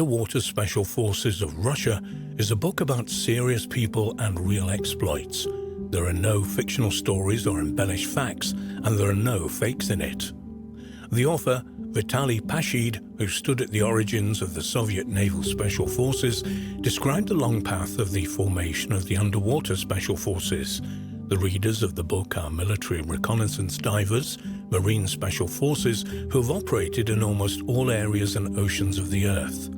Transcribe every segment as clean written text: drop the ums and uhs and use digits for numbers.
Underwater Special Forces of Russia is a book about serious people and real exploits. There are no fictional stories or embellished facts, and there are no fakes in it. The author, Vitali Pasid, who stood at the origins of the Soviet Naval Special Forces, described the long path of the formation of the Underwater Special Forces. The readers of the book are military reconnaissance divers, Marine Special Forces who have operated in almost all areas and oceans of the Earth.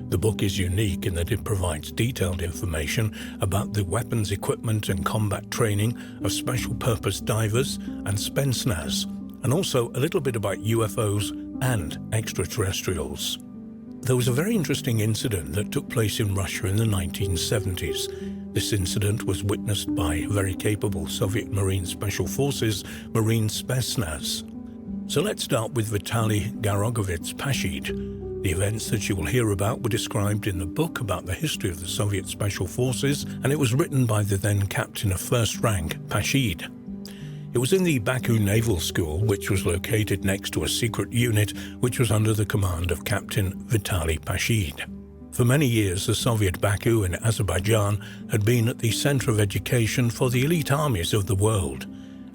The book is unique in that it provides detailed information about the weapons equipment and combat training of special purpose divers and Spetsnaz, and also a little bit about UFOs and extraterrestrials. There was a very interesting incident that took place in Russia in the 1970s. This incident was witnessed by very capable Soviet Marine Special Forces, Marine Spetsnaz. So let's start with Vitali Garogovits Pasid. The events that you will hear about were described in the book about the history of the Soviet Special Forces, and it was written by the then captain of first rank, Pasid. It was in the Baku Naval School, which was located next to a secret unit which was under the command of Captain Vitali Pasid. For many years, the Soviet Baku in Azerbaijan had been at the center of education for the elite armies of the world.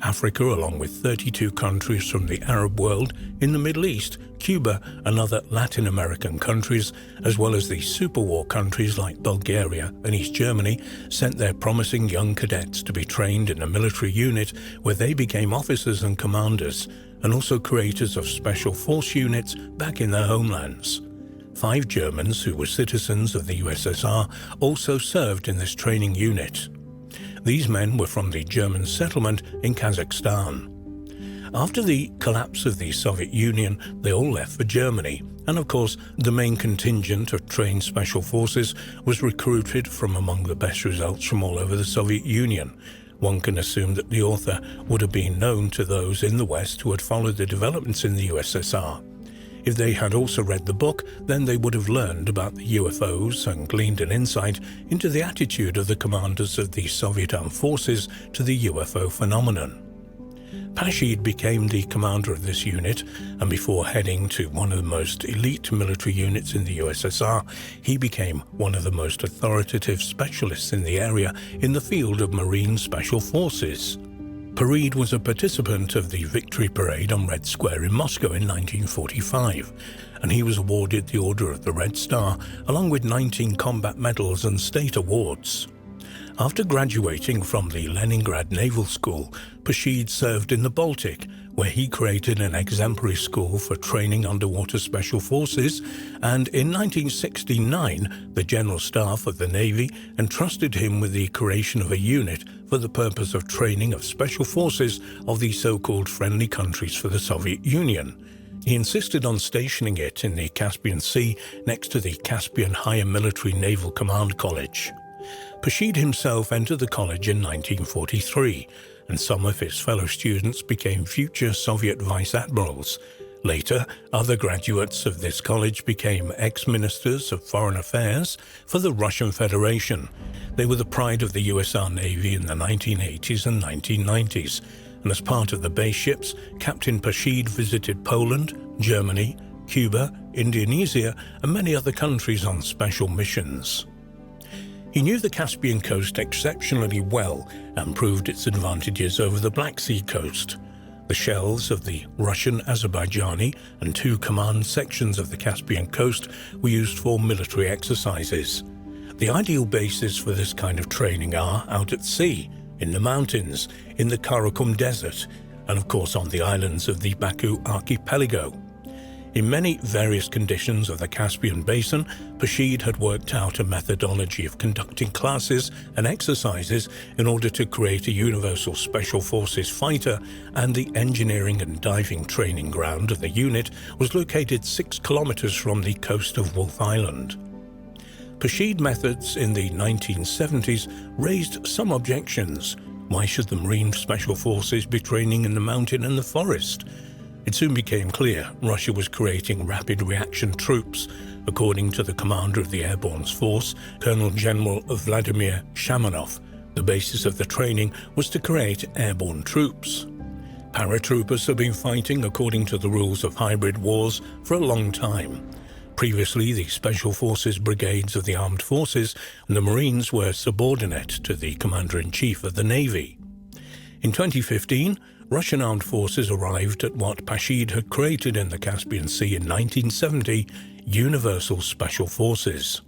Africa, along with 32 countries from the Arab world, in the Middle East, Cuba, and other Latin American countries, as well as the superwar countries like Bulgaria and East Germany, sent their promising young cadets to be trained in a military unit where they became officers and commanders, and also creators of special force units back in their homelands. 5 Germans who were citizens of the USSR also served in this training unit. These men were from the German settlement in Kazakhstan. After the collapse of the Soviet Union, they all left for Germany, and of course, the main contingent of trained special forces was recruited from among the best results from all over the Soviet Union. One can assume that the author would have been known to those in the West who had followed the developments in the USSR. If they had also read the book, then they would have learned about the UFOs and gleaned an insight into the attitude of the commanders of the Soviet armed forces to the UFO phenomenon. Pasid became the commander of this unit, and before heading to one of the most elite military units in the USSR, he became one of the most authoritative specialists in the area in the field of Marine Special Forces. Pasid was a participant of the Victory Parade on Red Square in Moscow in 1945, and he was awarded the Order of the Red Star along with 19 combat medals and state awards. After graduating from the Leningrad Naval School, Pasid served in the Baltic, where he created an exemplary school for training underwater special forces, and in 1969 the General Staff of the Navy entrusted him with the creation of a unit for the purpose of training of special forces of the so-called friendly countries for the Soviet Union. He insisted on stationing it in the Caspian Sea next to the Caspian Higher Military Naval Command College. Pasid himself entered the college in 1943, and some of his fellow students became future Soviet vice admirals. Later, other graduates of this college became ex-ministers of foreign affairs for the Russian Federation. They were the pride of the USR Navy in the 1980s and 1990s, and as part of the base ships, Captain Pasid visited Poland, Germany, Cuba, Indonesia, and many other countries on special missions. He knew the Caspian coast exceptionally well and proved its advantages over the Black Sea coast. The shelves of the Russian, Azerbaijani, and 2 command sections of the Caspian coast were used for military exercises. The ideal bases for this kind of training are out at sea, in the mountains, in the Karakum Desert, and of course on the islands of the Baku archipelago. In many various conditions of the Caspian Basin, Pasid had worked out a methodology of conducting classes and exercises in order to create a universal special forces fighter, and the engineering and diving training ground of the unit was located 6 kilometers from the coast of Wolf Island. Pasid methods in the 1970s raised some objections. Why should the Marine Special Forces be training in the mountain and the forest? It soon became clear Russia was creating rapid reaction troops. According to the commander of the Airborne Force, Colonel General Vladimir Shamanov, the basis of the training was to create airborne troops. Paratroopers have been fighting according to the rules of hybrid wars for a long time. Previously, the Special Forces brigades of the armed forces and the Marines were subordinate to the Commander-in-Chief of the Navy. In 2015, Russian armed forces arrived at what Pasid had created in the Caspian Sea in 1970, Universal Special Forces.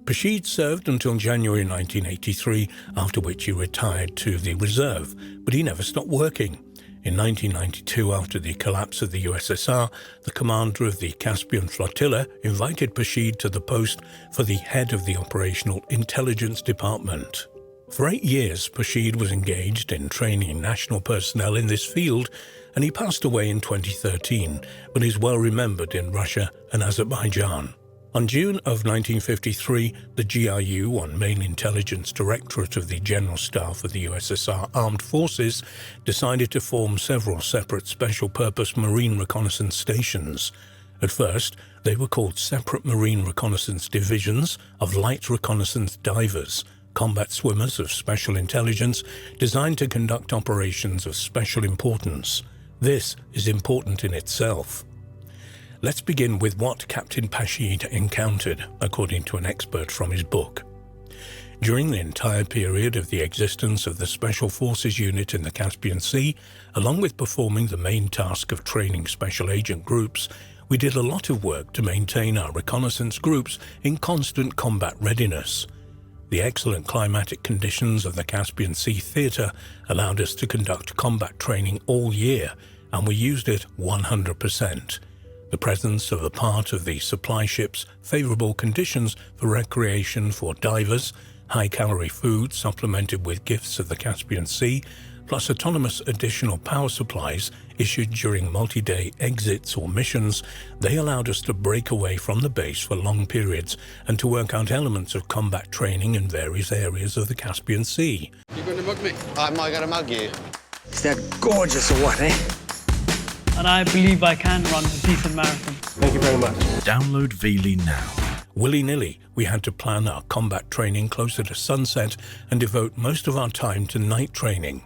Pasid served until January 1983, after which he retired to the reserve, but he never stopped working. In 1992, after the collapse of the USSR, the commander of the Caspian Flotilla invited Pasid to the post for the head of the Operational Intelligence Department. For 8 years, Pasid was engaged in training national personnel in this field, and he passed away in 2013, but is well remembered in Russia and Azerbaijan. On June of 1953, the GRU, one main intelligence directorate of the General Staff of the USSR Armed Forces, decided to form several separate special-purpose marine reconnaissance stations. At first, they were called Separate Marine Reconnaissance Divisions of Light Reconnaissance Divers, combat swimmers of special intelligence designed to conduct operations of special importance. This is important in itself. Let's begin with what Captain Pasid encountered, according to an expert from his book. During the entire period of the existence of the Special Forces Unit in the Caspian Sea, along with performing the main task of training special agent groups, we did a lot of work to maintain our reconnaissance groups in constant combat readiness. The excellent climatic conditions of the Caspian Sea theatre allowed us to conduct combat training all year, and we used it 100%. The presence of a part of the supply ships, favourable conditions for recreation for divers, high-calorie food supplemented with gifts of the Caspian Sea, plus autonomous additional power supplies issued during multi-day exits or missions, they allowed us to break away from the base for long periods and to work out elements of combat training in various areas of the Caspian Sea. You going to mug me? Am I going to mug you? Is that gorgeous or what, eh? And I believe I can run a decent marathon. Thank you very much. Download Vitali now. Willy-nilly, we had to plan our combat training closer to sunset and devote most of our time to night training.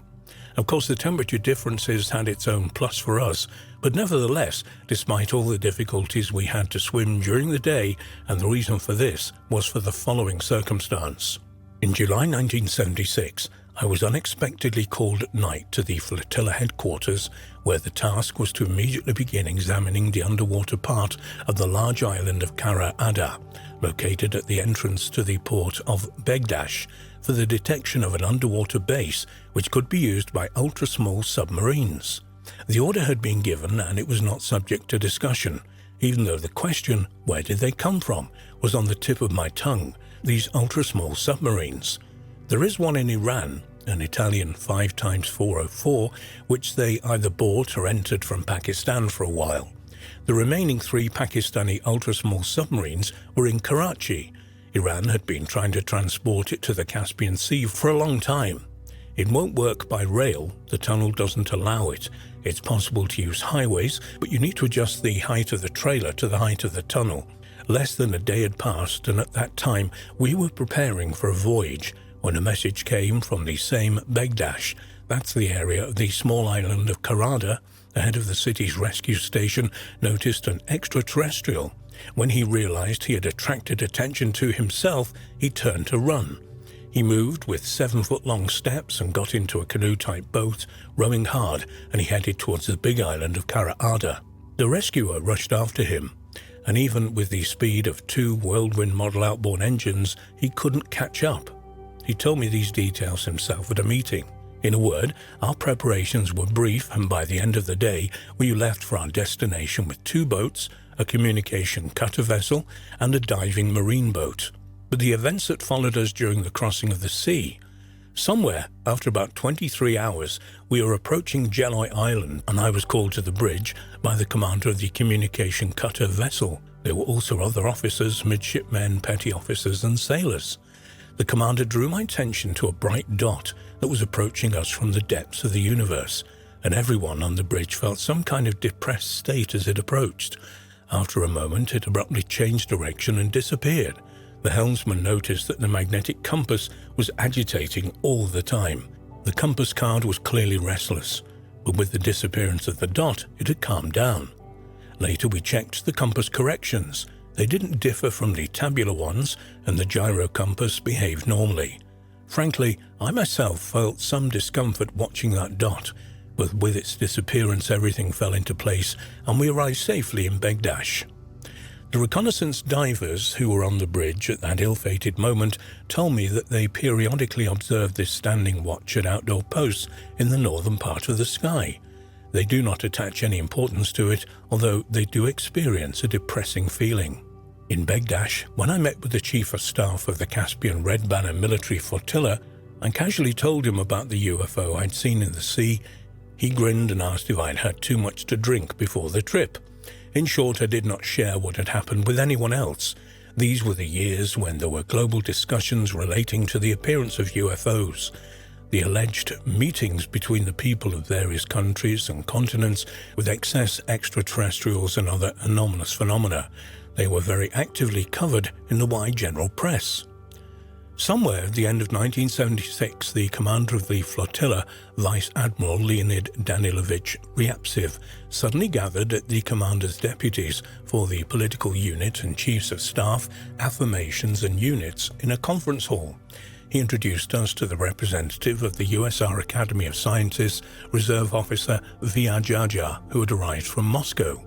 Of course, the temperature differences had its own plus for us, but nevertheless, despite all the difficulties, we had to swim during the day, and the reason for this was for the following circumstance. In July 1976, I was unexpectedly called at night to the flotilla headquarters, where the task was to immediately begin examining the underwater part of the large island of Kara Ada, located at the entrance to the port of Begdash, for the detection of an underwater base which could be used by ultra-small submarines. The order had been given and it was not subject to discussion, even though the question, where did they come from, was on the tip of my tongue, these ultra-small submarines. There is one in Iran, an Italian 5x404, which they either bought or entered from Pakistan for a while. The remaining 3 Pakistani ultra-small submarines were in Karachi. Iran had been trying to transport it to the Caspian Sea for a long time. It won't work by rail, the tunnel doesn't allow it. It's possible to use highways, but you need to adjust the height of the trailer to the height of the tunnel. Less than a day had passed, and at that time we were preparing for a voyage, when a message came from the same Begdash, that's the area of the small island of Karada, the head of the city's rescue station noticed an extraterrestrial. When he realized he had attracted attention to himself, he turned to run. He moved with 7-foot-long steps and got into a canoe-type boat, rowing hard, and he headed towards the big island of Kara Ada. The rescuer rushed after him, and even with the speed of 2 Whirlwind model outboard engines, he couldn't catch up. He told me these details himself at a meeting. In a word, our preparations were brief, and by the end of the day, we left for our destination with 2 boats, a communication cutter vessel, and a diving marine boat. But the events that followed us during the crossing of the sea. Somewhere, after about 23 hours, we were approaching Jeloi Island, and I was called to the bridge by the commander of the communication cutter vessel. There were also other officers, midshipmen, petty officers, and sailors. The commander drew my attention to a bright dot that was approaching us from the depths of the universe, and everyone on the bridge felt some kind of depressed state as it approached. After a moment, it abruptly changed direction and disappeared. The helmsman noticed that the magnetic compass was agitating all the time. The compass card was clearly restless, but with the disappearance of the dot, it had calmed down. Later, we checked the compass corrections, They didn't differ from the tabular ones, and the gyro compass behaved normally. Frankly, I myself felt some discomfort watching that dot, but with its disappearance everything fell into place and we arrived safely in Begdash. The reconnaissance divers who were on the bridge at that ill-fated moment told me that they periodically observed this standing watch at outdoor posts in the northern part of the sky. They do not attach any importance to it, although they do experience a depressing feeling. In Begdash, when I met with the Chief of Staff of the Caspian Red Banner military flotilla, I casually told him about the UFO I'd seen in the sea. He grinned and asked if I'd had too much to drink before the trip. In short, I did not share what had happened with anyone else. These were the years when there were global discussions relating to the appearance of UFOs. The alleged meetings between the people of various countries and continents with excess extraterrestrials and other anomalous phenomena. They were very actively covered in the wide general press. Somewhere at the end of 1976, the commander of the flotilla, Vice Admiral Leonid Danilovich Ryabtsev, suddenly gathered at the commander's deputies for the political unit and chiefs of staff, affirmations and units in a conference hall. He introduced us to the representative of the USR Academy of Sciences, Reserve Officer Vyajaja, who had arrived from Moscow.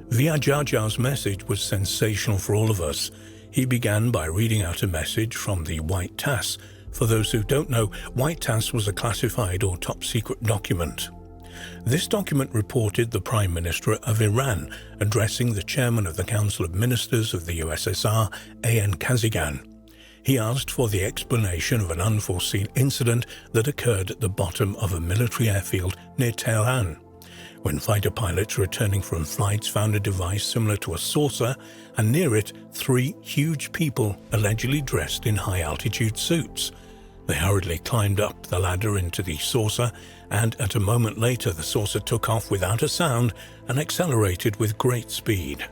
Vyajaja's message was sensational for all of us. He began by reading out a message from the White TASS. For those who don't know, White TASS was a classified or top-secret document. This document reported the Prime Minister of Iran addressing the Chairman of the Council of Ministers of the USSR, A.N. Kazygin. He asked for the explanation of an unforeseen incident that occurred at the bottom of a military airfield near Tehran, when fighter pilots returning from flights found a device similar to a saucer, and near it, 3 huge people allegedly dressed in high-altitude suits. They hurriedly climbed up the ladder into the saucer, and at a moment later the saucer took off without a sound and accelerated with great speed.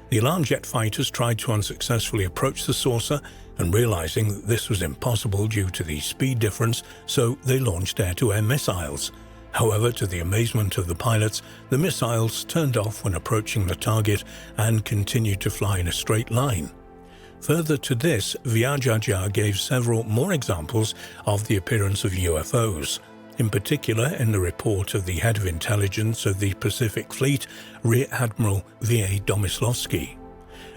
The alarm jet fighters tried to unsuccessfully approach the saucer, and realizing that this was impossible due to the speed difference, so they launched air-to-air missiles. However, to the amazement of the pilots, the missiles turned off when approaching the target and continued to fly in a straight line. Further to this, Vyajaja gave several more examples of the appearance of UFOs, in particular in the report of the head of intelligence of the Pacific Fleet, Rear Admiral V.A. Domyslovsky.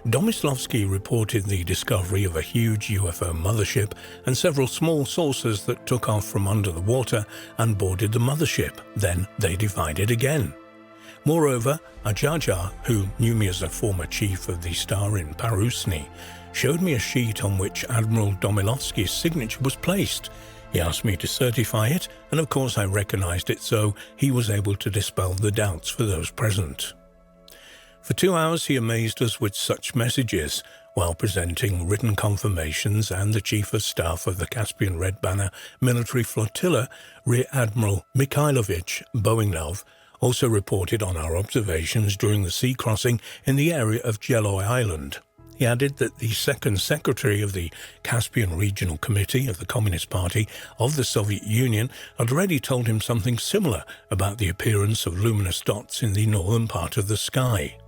Domyslovsky reported the discovery of a huge UFO mothership and several small saucers that took off from under the water and boarded the mothership. Then they divided again. Moreover, Ajaja, who knew me as a former chief of the star in Parusny, showed me a sheet on which Admiral Domyslovsky's signature was placed. He asked me to certify it, and of course I recognized it, so he was able to dispel the doubts for those present. For 2 hours he amazed us with such messages, while presenting written confirmations, and the Chief of Staff of the Caspian Red Banner military flotilla, Rear Admiral Mikhailovich Boinov, also reported on our observations during the sea crossing in the area of Jeloy Island. He added that the second secretary of the Caspian Regional Committee of the Communist Party of the Soviet Union had already told him something similar about the appearance of luminous dots in the northern part of the sky.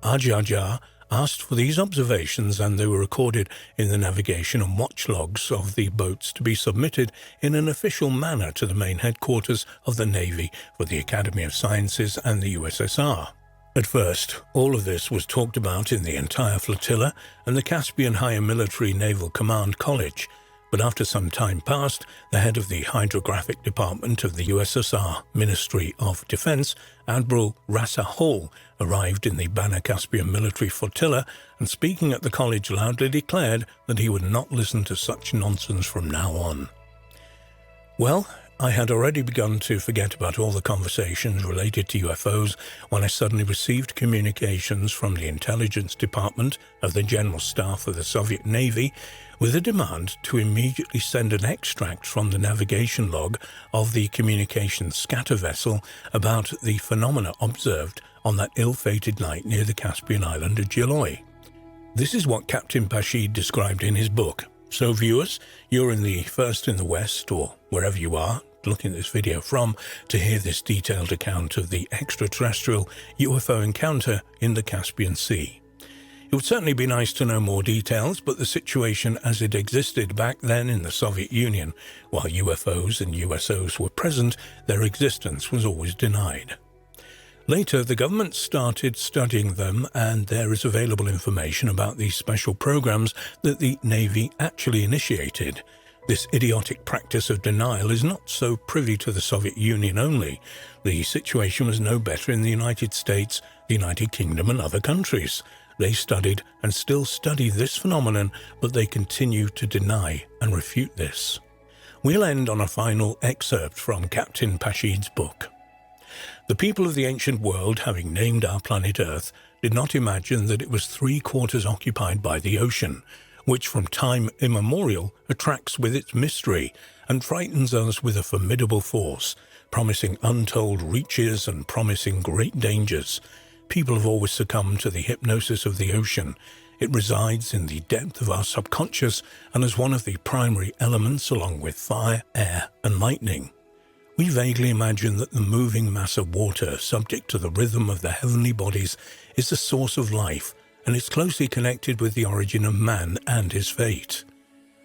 Ajaja asked for these observations, and they were recorded in the navigation and watch logs of the boats to be submitted in an official manner to the main headquarters of the Navy for the Academy of Sciences and the USSR. At first, all of this was talked about in the entire flotilla and the Caspian Higher Military Naval Command College, but after some time passed, the head of the Hydrographic Department of the USSR Ministry of Defense, Admiral Rasa Hall, arrived in the Banner Caspian military flotilla and, speaking at the college, loudly declared that he would not listen to such nonsense from now on. Well, I had already begun to forget about all the conversations related to UFOs when I suddenly received communications from the Intelligence Department of the General Staff of the Soviet Navy with a demand to immediately send an extract from the navigation log of the communications scatter vessel about the phenomena observed on that ill-fated night near the Caspian island of Jeloy. This is what Captain Pasid described in his book. So viewers, you're in the first in the West, or wherever you are, looking at this video from, to hear this detailed account of the extraterrestrial UFO encounter in the Caspian Sea. It would certainly be nice to know more details, but the situation as it existed back then in the Soviet Union, while UFOs and USOs were present, their existence was always denied. Later, the government started studying them, and there is available information about these special programs that the Navy actually initiated. This idiotic practice of denial is not so privy to the Soviet Union only. The situation was no better in the United States, the United Kingdom and other countries. They studied and still study this phenomenon, but they continue to deny and refute this. We'll end on a final excerpt from Captain Pasid's book. The people of the ancient world, having named our planet Earth, did not imagine that it was 3/4 occupied by the ocean, which from time immemorial attracts with its mystery and frightens us with a formidable force, promising untold reaches and promising great dangers. People have always succumbed to the hypnosis of the ocean. It resides in the depth of our subconscious and is one of the primary elements along with fire, air and lightning. We vaguely imagine that the moving mass of water, subject to the rhythm of the heavenly bodies, is the source of life, and is closely connected with the origin of man and his fate.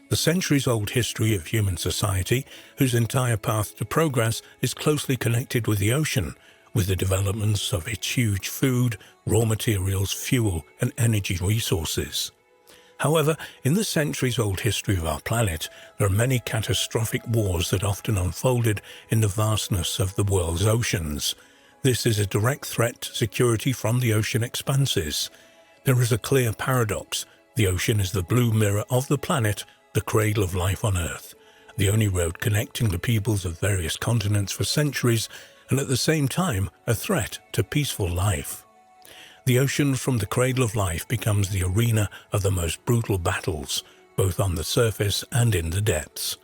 The centuries-old history of human society, whose entire path to progress is closely connected with the ocean, with the developments of its huge food, raw materials, fuel, and energy resources. However, in the centuries-old history of our planet, there are many catastrophic wars that often unfolded in the vastness of the world's oceans. This is a direct threat to security from the ocean expanses. There is a clear paradox. The ocean is the blue mirror of the planet, the cradle of life on Earth, the only road connecting the peoples of various continents for centuries, and at the same time a threat to peaceful life. The ocean from the cradle of life becomes the arena of the most brutal battles, both on the surface and in the depths.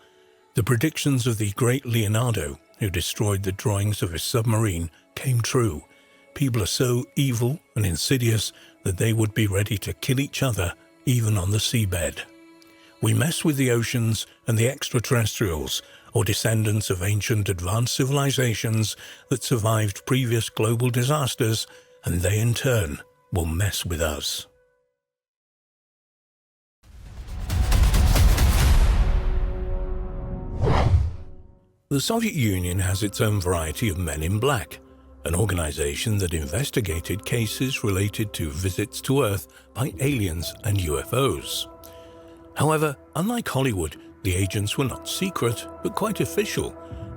The predictions of the great Leonardo, who destroyed the drawings of his submarine, came true. People are so evil and insidious that they would be ready to kill each other even on the seabed. We mess with the oceans and the extraterrestrials, or descendants of ancient advanced civilizations that survived previous global disasters, and they in turn will mess with us. The Soviet Union has its own variety of Men in Black, an organization that investigated cases related to visits to Earth by aliens and UFOs. However, unlike Hollywood, the agents were not secret, but quite official,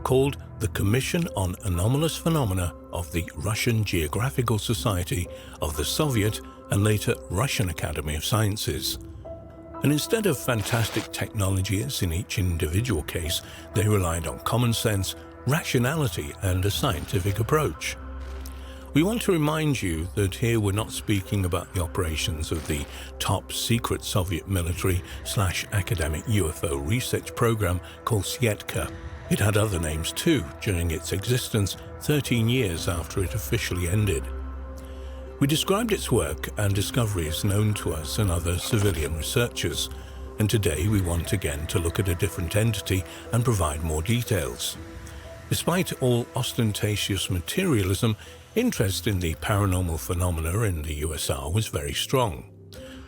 called the Commission on Anomalous Phenomena of the Russian Geographical Society of the Soviet and later Russian Academy of Sciences. And instead of fantastic technologies in each individual case, they relied on common sense, rationality, and a scientific approach. We want to remind you that here we're not speaking about the operations of the top secret Soviet military/academic UFO research program called Sietka. It had other names too during its existence 13 years after it officially ended. We described its work and discoveries known to us and other civilian researchers, and today we want again to look at a different entity and provide more details. Despite all ostentatious materialism, interest in the paranormal phenomena in the USSR was very strong.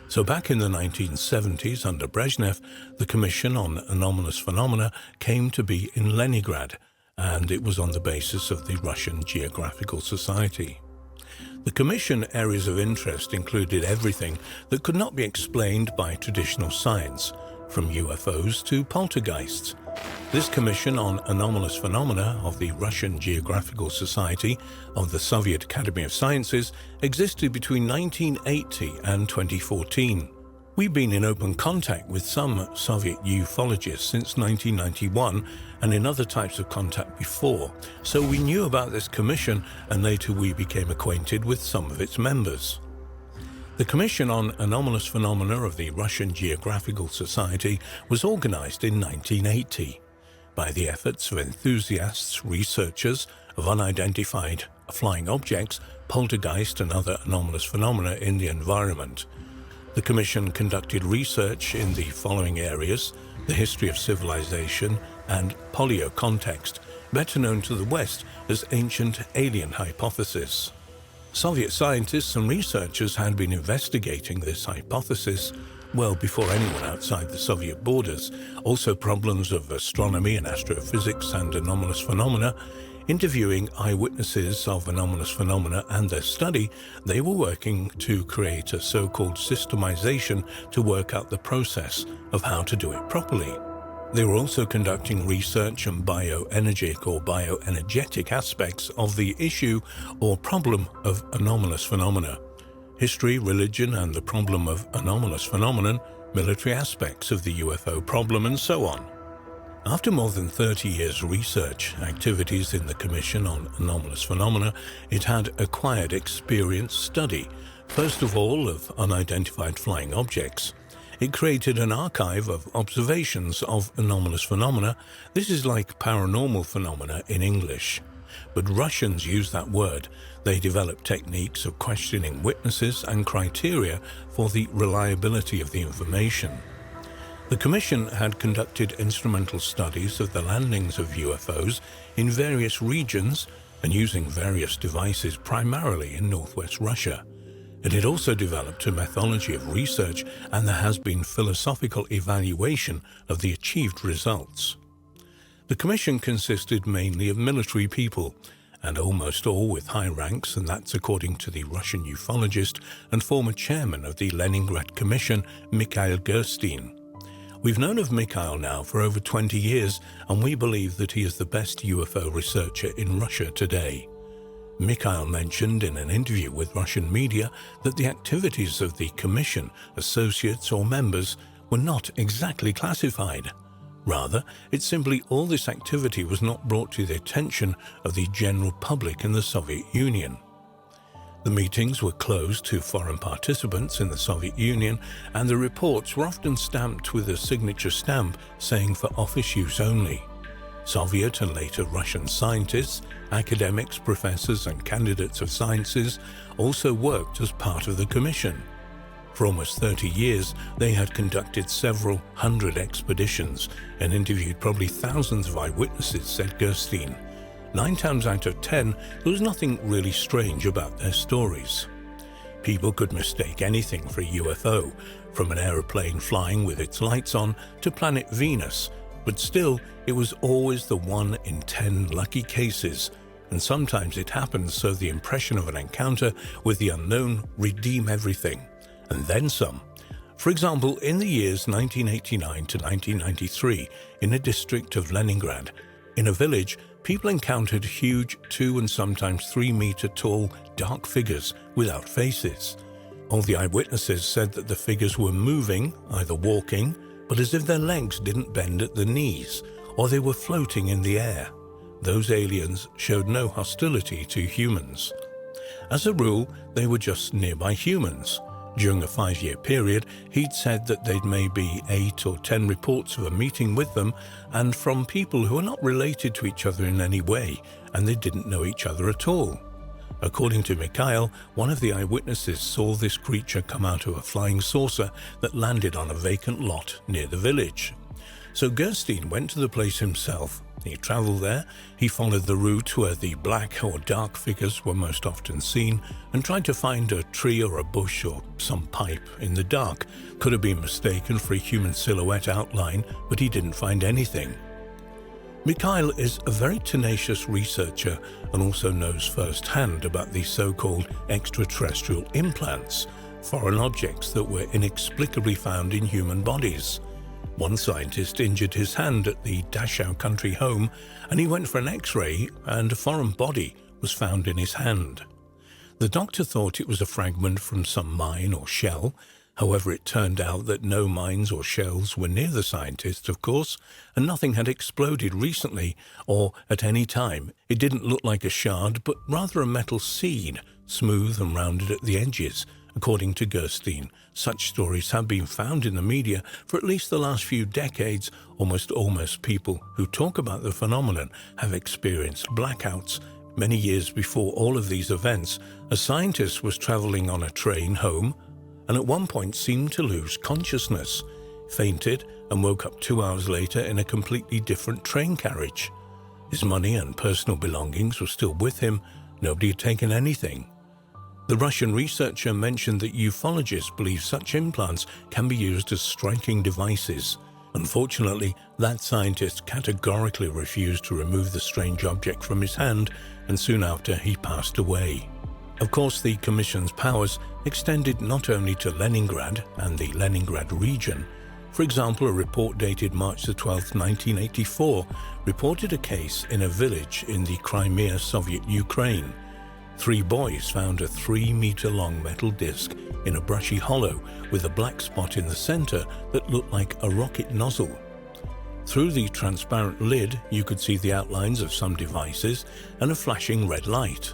So back in the 1970s under Brezhnev, the Commission on Anomalous Phenomena came to be in Leningrad, and it was on the basis of the Russian Geographical Society. The Commission areas of interest included everything that could not be explained by traditional science, from UFOs to poltergeists. This Commission on Anomalous Phenomena of the Russian Geographical Society of the Soviet Academy of Sciences existed between 1980 and 2014. We've been in open contact with some Soviet ufologists since 1991 and in other types of contact before, so we knew about this commission and later we became acquainted with some of its members. The Commission on Anomalous Phenomena of the Russian Geographical Society was organized in 1980 by the efforts of enthusiasts, researchers of unidentified flying objects, poltergeist and other anomalous phenomena in the environment. The Commission conducted research in the following areas: the history of civilization and polio context, better known to the West as ancient alien hypothesis. Soviet scientists and researchers had been investigating this hypothesis well before anyone outside the Soviet borders. Also, problems of astronomy and astrophysics and anomalous phenomena. Interviewing eyewitnesses of anomalous phenomena and their study, they were working to create a so-called systemization to work out the process of how to do it properly. They were also conducting research on bioenergetic or bioenergetic aspects of the issue or problem of anomalous phenomena. History, religion, and the problem of anomalous phenomenon, military aspects of the UFO problem, and so on. After more than 30 years' research activities in the Commission on Anomalous Phenomena, it had acquired experienced study, first of all of unidentified flying objects. It created an archive of observations of anomalous phenomena. This is like paranormal phenomena in English. But Russians use that word. They developed techniques of questioning witnesses and criteria for the reliability of the information. The Commission had conducted instrumental studies of the landings of UFOs in various regions and using various devices primarily in northwest Russia. It had also developed a methodology of research, and there has been philosophical evaluation of the achieved results. The Commission consisted mainly of military people, and almost all with high ranks, and that's according to the Russian ufologist and former chairman of the Leningrad Commission, Mikhail Gerstein. We've known of Mikhail now for over 20 years, and we believe that he is the best UFO researcher in Russia today. Mikhail mentioned in an interview with Russian media that the activities of the Commission, associates or members, were not exactly classified. Rather, it's simply all this activity was not brought to the attention of the general public in the Soviet Union. The meetings were closed to foreign participants in the Soviet Union, and the reports were often stamped with a signature stamp saying for office use only. Soviet and later Russian scientists, academics, professors, and candidates of sciences also worked as part of the Commission. For almost 30 years, they had conducted several hundred expeditions and interviewed probably thousands of eyewitnesses, said Gerstein. 9 times out of 10, there was nothing really strange about their stories. People could mistake anything for a UFO, from an aeroplane flying with its lights on to planet Venus, but still, it was always the 1 in 10 lucky cases, and sometimes it happens so the impression of an encounter with the unknown redeem everything, and then some. For example, in the years 1989 to 1993, in a district of Leningrad, in a village, people encountered huge 2 and sometimes 3 meter tall dark figures without faces. All the eyewitnesses said that the figures were moving, either walking, but as if their legs didn't bend at the knees, or they were floating in the air. Those aliens showed no hostility to humans. As a rule, they were just nearby humans. During a 5-year period, he'd said that they'd maybe 8 or 10 reports of a meeting with them, and from people who are not related to each other in any way, and they didn't know each other at all. According to Mikhail, one of the eyewitnesses saw this creature come out of a flying saucer that landed on a vacant lot near the village. So Gerstein went to the place himself. He traveled there, he followed the route where the black or dark figures were most often seen, and tried to find a tree or a bush or some pipe in the dark. Could have been mistaken for a human silhouette outline, but he didn't find anything. Mikhail is a very tenacious researcher and also knows firsthand about the so-called extraterrestrial implants, foreign objects that were inexplicably found in human bodies. One scientist injured his hand at the Dachau country home, and he went for an X-ray, and a foreign body was found in his hand. The doctor thought it was a fragment from some mine or shell. However, it turned out that no mines or shells were near the scientist, of course, and nothing had exploded recently or at any time. It didn't look like a shard, but rather a metal seed, smooth and rounded at the edges. According to Gerstein, such stories have been found in the media for at least the last few decades. Almost people who talk about the phenomenon have experienced blackouts. Many years before all of these events, a scientist was traveling on a train home and at one point seemed to lose consciousness, fainted, and woke up 2 hours later in a completely different train carriage. His money and personal belongings were still with him. Nobody had taken anything. The Russian researcher mentioned that ufologists believe such implants can be used as striking devices. Unfortunately, that scientist categorically refused to remove the strange object from his hand, and soon after he passed away. Of course, the Commission's powers extended not only to Leningrad and the Leningrad region. For example, a report dated March 12, 1984, reported a case in a village in the Crimea, Soviet Ukraine. 3 boys found a 3-meter-long metal disc in a brushy hollow with a black spot in the center that looked like a rocket nozzle. Through the transparent lid, you could see the outlines of some devices and a flashing red light.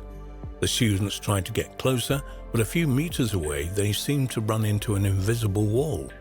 The students tried to get closer, but a few meters away they seemed to run into an invisible wall.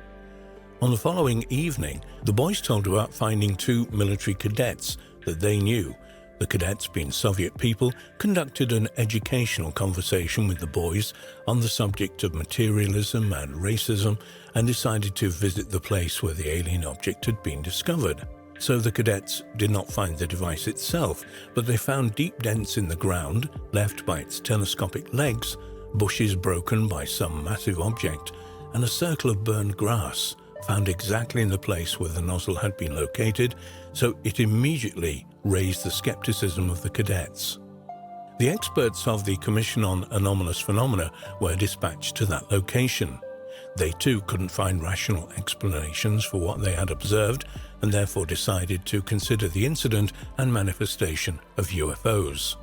On the following evening, the boys told about finding 2 military cadets that they knew. The cadets, being Soviet people, conducted an educational conversation with the boys on the subject of materialism and racism and decided to visit the place where the alien object had been discovered. So the cadets did not find the device itself, but they found deep dents in the ground left by its telescopic legs, bushes broken by some massive object, and a circle of burned grass found exactly in the place where the nozzle had been located, so it immediately raised the skepticism of the cadets. The experts of the Commission on Anomalous Phenomena were dispatched to that location. They too couldn't find rational explanations for what they had observed, and therefore decided to consider the incident and manifestation of UFOs.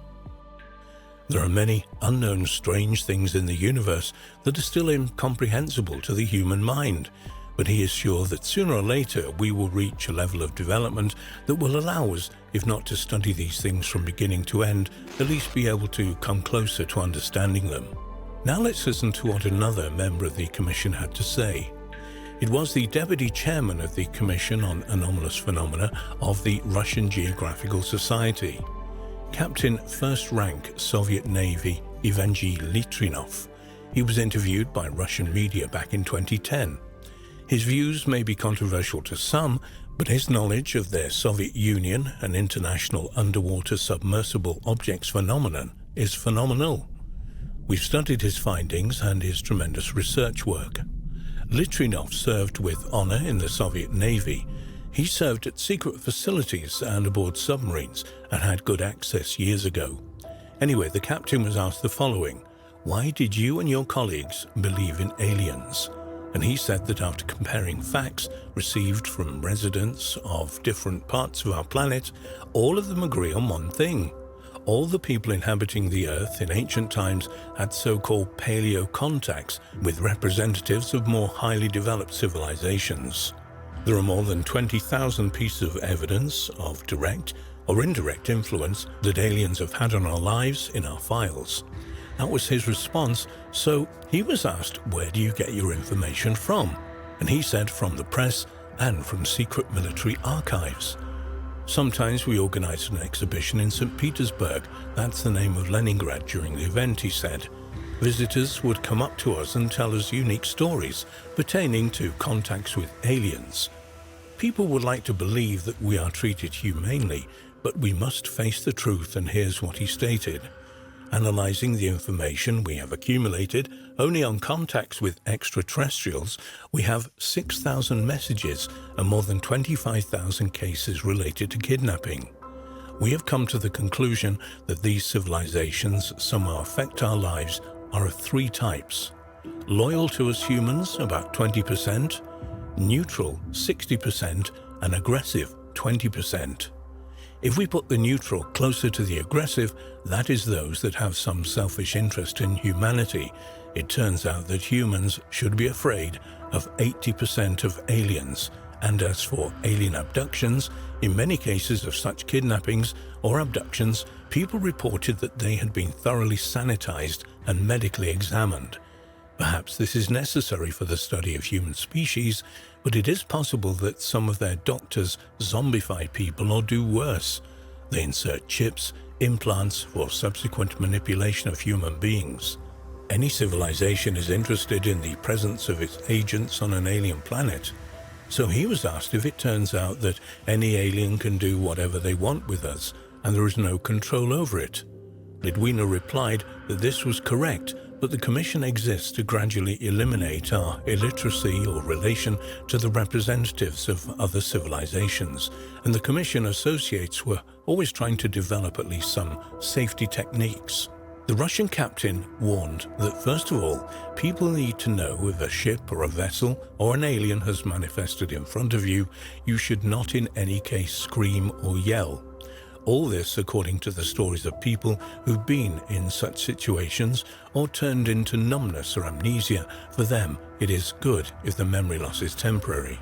There are many unknown strange things in the universe that are still incomprehensible to the human mind, but he is sure that sooner or later we will reach a level of development that will allow us, if not to study these things from beginning to end, at least be able to come closer to understanding them. Now let's listen to what another member of the Commission had to say. It was the Deputy Chairman of the Commission on Anomalous Phenomena of the Russian Geographical Society, Captain First Rank Soviet Navy Evgeny Litvinov. He was interviewed by Russian media back in 2010. His views may be controversial to some, but his knowledge of their Soviet Union and international underwater submersible objects phenomenon is phenomenal. We've studied his findings and his tremendous research work. Litvinov served with honor in the Soviet Navy. He served at secret facilities and aboard submarines and had good access years ago. Anyway, the captain was asked the following: "Why did you and your colleagues believe in aliens?" And he said that after comparing facts received from residents of different parts of our planet, all of them agree on one thing. All the people inhabiting the Earth in ancient times had so-called paleo contacts with representatives of more highly developed civilizations. There are more than 20,000 pieces of evidence of direct or indirect influence that aliens have had on our lives in our files. That was his response, so he was asked, "Where do you get your information from?" And he said, "From the press and from secret military archives." Sometimes we organized an exhibition in St. Petersburg, that's the name of Leningrad, during the event, he said. Visitors would come up to us and tell us unique stories pertaining to contacts with aliens. People would like to believe that we are treated humanely, but we must face the truth, and here's what he stated. Analyzing the information we have accumulated only on contacts with extraterrestrials, we have 6,000 messages and more than 25,000 cases related to kidnapping. We have come to the conclusion that these civilizations somehow affect our lives are of 3 types. Loyal to us humans, about 20%, neutral, 60%, and aggressive, 20%. If we put the neutral closer to the aggressive, that is those that have some selfish interest in humanity. It turns out that humans should be afraid of 80% of aliens. And as for alien abductions, in many cases of such kidnappings or abductions, people reported that they had been thoroughly sanitized and medically examined. Perhaps this is necessary for the study of human species, but it is possible that some of their doctors zombify people or do worse. They insert chips, implants for subsequent manipulation of human beings. Any civilization is interested in the presence of its agents on an alien planet. So he was asked if it turns out that any alien can do whatever they want with us, and there is no control over it. Litvinov replied that this was correct, but the Commission exists to gradually eliminate our illiteracy or relation to the representatives of other civilizations, and the Commission associates were always trying to develop at least some safety techniques. The Russian captain warned that first of all, people need to know if a ship or a vessel or an alien has manifested in front of you, you should not in any case scream or yell. All this according to the stories of people who've been in such situations or turned into numbness or amnesia. For them, it is good if the memory loss is temporary.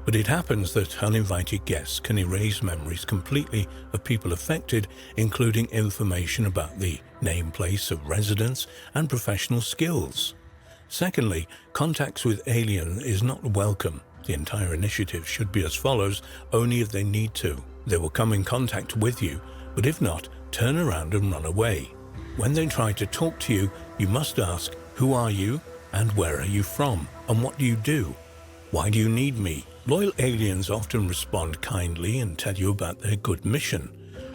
But it happens that uninvited guests can erase memories completely of people affected, including information about the name, place of residence, and professional skills. Secondly, contacts with alien is not welcome. The entire initiative should be as follows: only if they need to. They will come in contact with you, but if not, turn around and run away. When they try to talk to you, you must ask, who are you, and where are you from, and what do you do? Why do you need me? Loyal aliens often respond kindly and tell you about their good mission.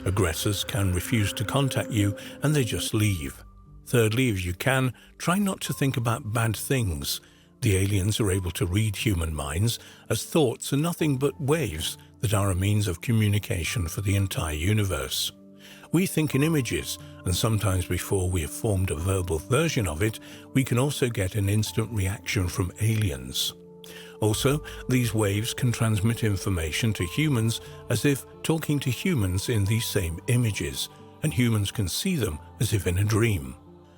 Aggressors can refuse to contact you and they just leave. Thirdly, if you can, try not to think about bad things. The aliens are able to read human minds, as thoughts are nothing but waves that are a means of communication for the entire universe. We think in images, and sometimes before we have formed a verbal version of it, we can also get an instant reaction from aliens. Also, these waves can transmit information to humans as if talking to humans in these same images, and humans can see them as if in a dream.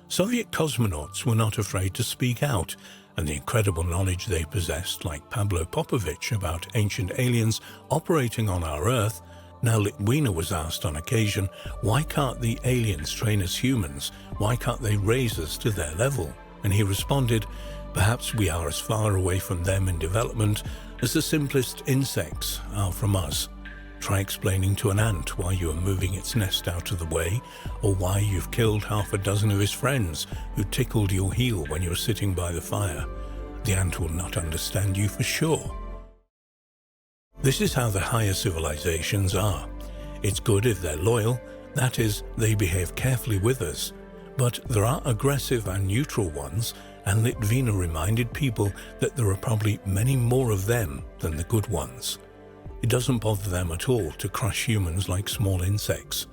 Soviet cosmonauts were not afraid to speak out, and the incredible knowledge they possessed, like Pavlo Popovich, about ancient aliens operating on our Earth. Now Litwina was asked on occasion, why can't the aliens train us humans? Why can't they raise us to their level? And he responded, perhaps we are as far away from them in development as the simplest insects are from us. Try explaining to an ant why you are moving its nest out of the way, or why you've killed half a dozen of his friends who tickled your heel when you were sitting by the fire. The ant will not understand you for sure. This is how the higher civilizations are. It's good if they're loyal, that is, they behave carefully with us. But there are aggressive and neutral ones, and Litwina reminded people that there are probably many more of them than the good ones. It doesn't bother them at all to crush humans like small insects.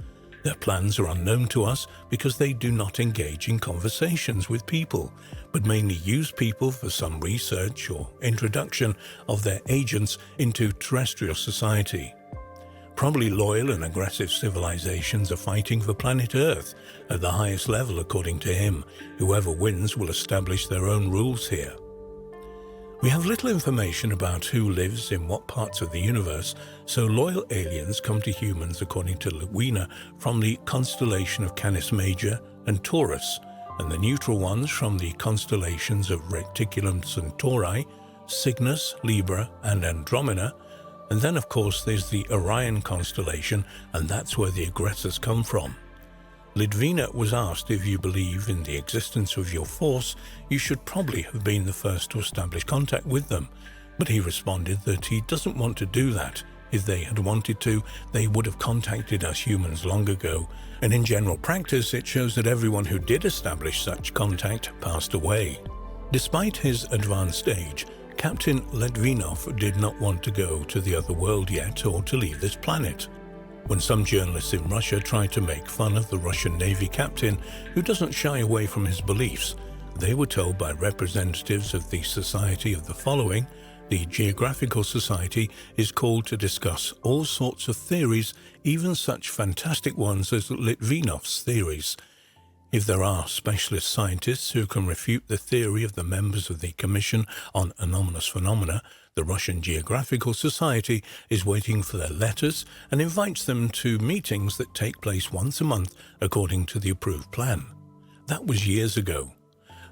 Their plans are unknown to us because they do not engage in conversations with people, but mainly use people for some research or introduction of their agents into terrestrial society. Probably loyal and aggressive civilizations are fighting for planet Earth at the highest level, according to him. Whoever wins will establish their own rules here. We have little information about who lives in what parts of the universe, so loyal aliens come to humans, according to Litwina, from the constellation of Canis Major and Taurus, and the neutral ones from the constellations of Reticulum Centauri, Cygnus, Libra, and Andromeda. And then, of course, there's the Orion constellation, and that's where the aggressors come from. Litwina was asked if you believe in the existence of your force, you should probably have been the first to establish contact with them. But he responded that he doesn't want to do that. If they had wanted to, they would have contacted us humans long ago. And in general practice, it shows that everyone who did establish such contact passed away. Despite his advanced age, Captain Litvinov did not want to go to the other world yet or to leave this planet. When some journalists in Russia tried to make fun of the Russian Navy captain, who doesn't shy away from his beliefs, they were told by representatives of the Society of the following: the Geographical Society is called to discuss all sorts of theories, even such fantastic ones as Litvinov's theories. If there are specialist scientists who can refute the theory of the members of the Commission on Anomalous Phenomena, the Russian Geographical Society is waiting for their letters and invites them to meetings that take place once a month according to the approved plan. That was years ago.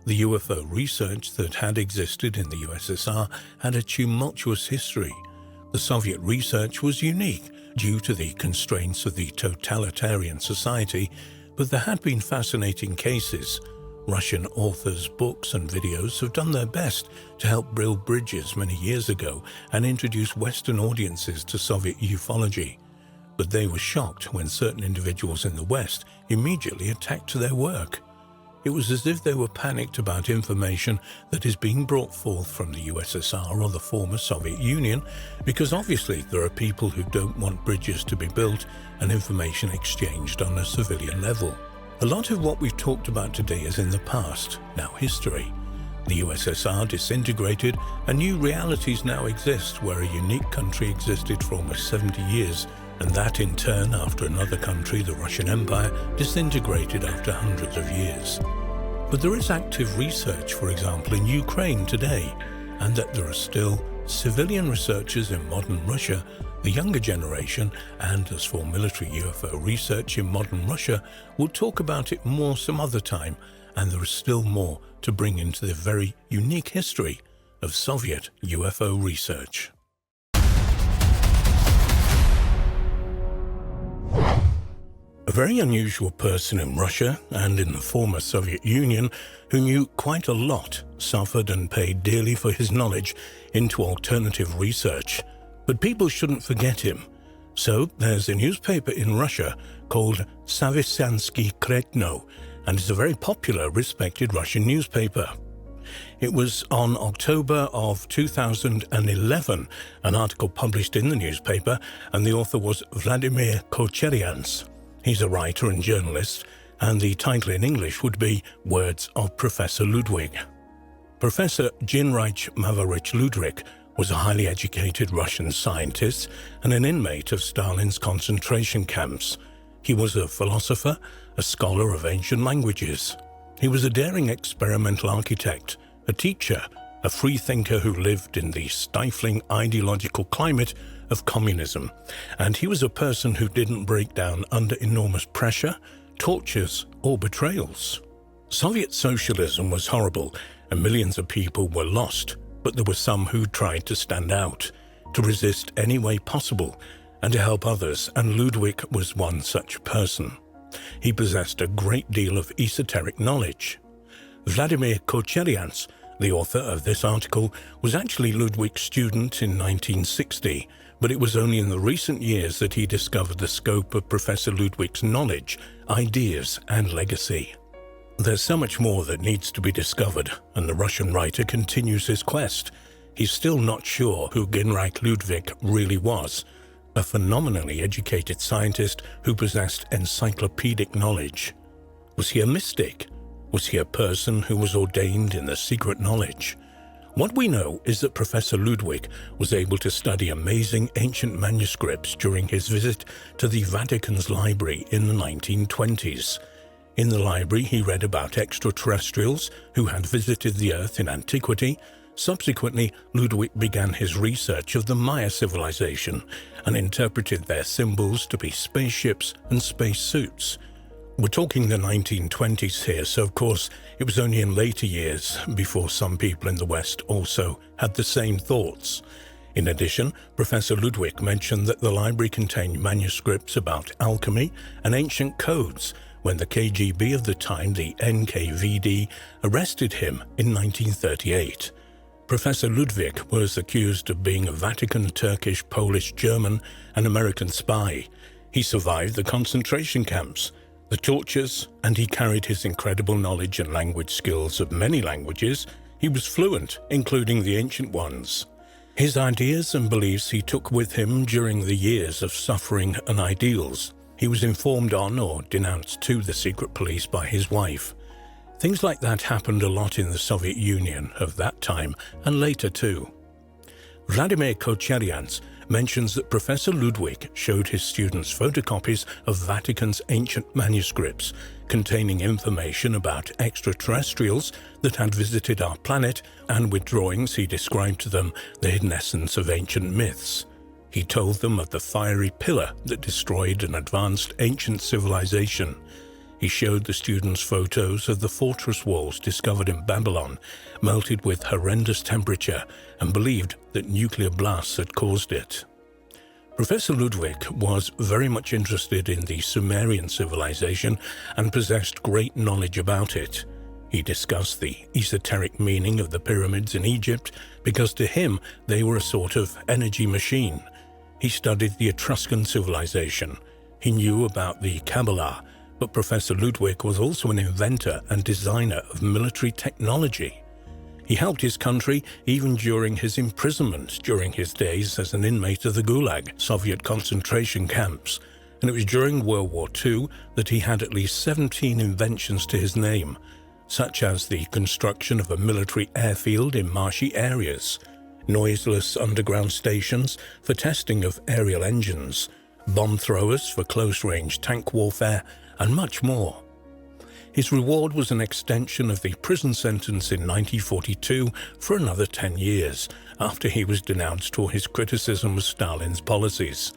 The UFO research that had existed in the USSR had a tumultuous history. The Soviet research was unique due to the constraints of the totalitarian society, but there had been fascinating cases. Russian authors, books and videos have done their best to help build bridges many years ago and introduce Western audiences to Soviet ufology. But they were shocked when certain individuals in the West immediately attacked their work. It was as if they were panicked about information that is being brought forth from the USSR or the former Soviet Union, because obviously there are people who don't want bridges to be built and information exchanged on a civilian level. A lot of what we've talked about today is in the past, now history. The USSR disintegrated and new realities now exist where a unique country existed for almost 70 years, and that in turn, after another country, the Russian Empire, disintegrated after hundreds of years. But there is active research, for example, in Ukraine today, and that there are still civilian researchers in modern Russia, the younger generation, and as for military UFO research in modern Russia, we'll talk about it more some other time, and there is still more to bring into the very unique history of Soviet UFO research. A very unusual person in Russia and in the former Soviet Union who knew quite a lot suffered and paid dearly for his knowledge into alternative research. But people shouldn't forget him. So there's a newspaper in Russia called Savisansky Kretno, and it's a very popular, respected Russian newspaper. It was on October of 2011, an article published in the newspaper, and the author was Vladimir Kozyrev. He's a writer and journalist, and the title in English would be Words of Professor Ludvig. Professor Ginrich Mavarich Ludvig was a highly educated Russian scientist and an inmate of Stalin's concentration camps. He was a philosopher, a scholar of ancient languages. He was a daring experimental architect, a teacher, a free thinker who lived in the stifling ideological climate of communism, and he was a person who didn't break down under enormous pressure, tortures, or betrayals. Soviet socialism was horrible, and millions of people were lost, but there were some who tried to stand out, to resist any way possible, and to help others, and Ludvig was one such person. He possessed a great deal of esoteric knowledge. Vladimir Kozyrev, the author of this article, was actually Ludvig's student in 1960, but it was only in the recent years that he discovered the scope of Professor Ludvig's knowledge, ideas, and legacy. There's so much more that needs to be discovered, and the Russian writer continues his quest. He's still not sure who Ginrich Ludvig really was, a phenomenally educated scientist who possessed encyclopedic knowledge. Was he a mystic? Was he a person who was ordained in the secret knowledge? What we know is that Professor Ludvig was able to study amazing ancient manuscripts during his visit to the Vatican's library in the 1920s. In the library, he read about extraterrestrials who had visited the Earth in antiquity. Subsequently, Ludvig began his research of the Maya civilization and interpreted their symbols to be spaceships and spacesuits. We're talking the 1920s here, so of course it was only in later years before some people in the West also had the same thoughts. In addition, Professor Ludvig mentioned that the library contained manuscripts about alchemy and ancient codes when the KGB of the time, the NKVD, arrested him in 1938. Professor Ludvig was accused of being a Vatican, Turkish, Polish, German, and American spy. He survived the concentration camps, the tortures, and he carried his incredible knowledge and language skills of many languages. He was fluent, including the ancient ones. His ideas and beliefs he took with him during the years of suffering and ideals. He was informed on or denounced to the secret police by his wife. Things like that happened a lot in the Soviet Union of that time and later too. Vladimir Kozyrev mentions that Professor Ludvig showed his students photocopies of Vatican's ancient manuscripts containing information about extraterrestrials that had visited our planet, and with drawings he described to them the hidden essence of ancient myths. He told them of the fiery pillar that destroyed an advanced ancient civilization. He showed the students photos of the fortress walls discovered in Babylon, melted with horrendous temperature, and believed that nuclear blasts had caused it. Professor Ludvig was very much interested in the Sumerian civilization and possessed great knowledge about it. He discussed the esoteric meaning of the pyramids in Egypt because to him they were a sort of energy machine. He studied the Etruscan civilization. He knew about the Kabbalah, But Professor Ludvig was also an inventor and designer of military technology. He helped his country even during his imprisonment during his days as an inmate of the Gulag, Soviet concentration camps, and it was during World War II that he had at least 17 inventions to his name, such as the construction of a military airfield in marshy areas, noiseless underground stations for testing of aerial engines, bomb throwers for close-range tank warfare, and much more. His reward was an extension of the prison sentence in 1942 for another 10 years, after he was denounced for his criticism of Stalin's policies.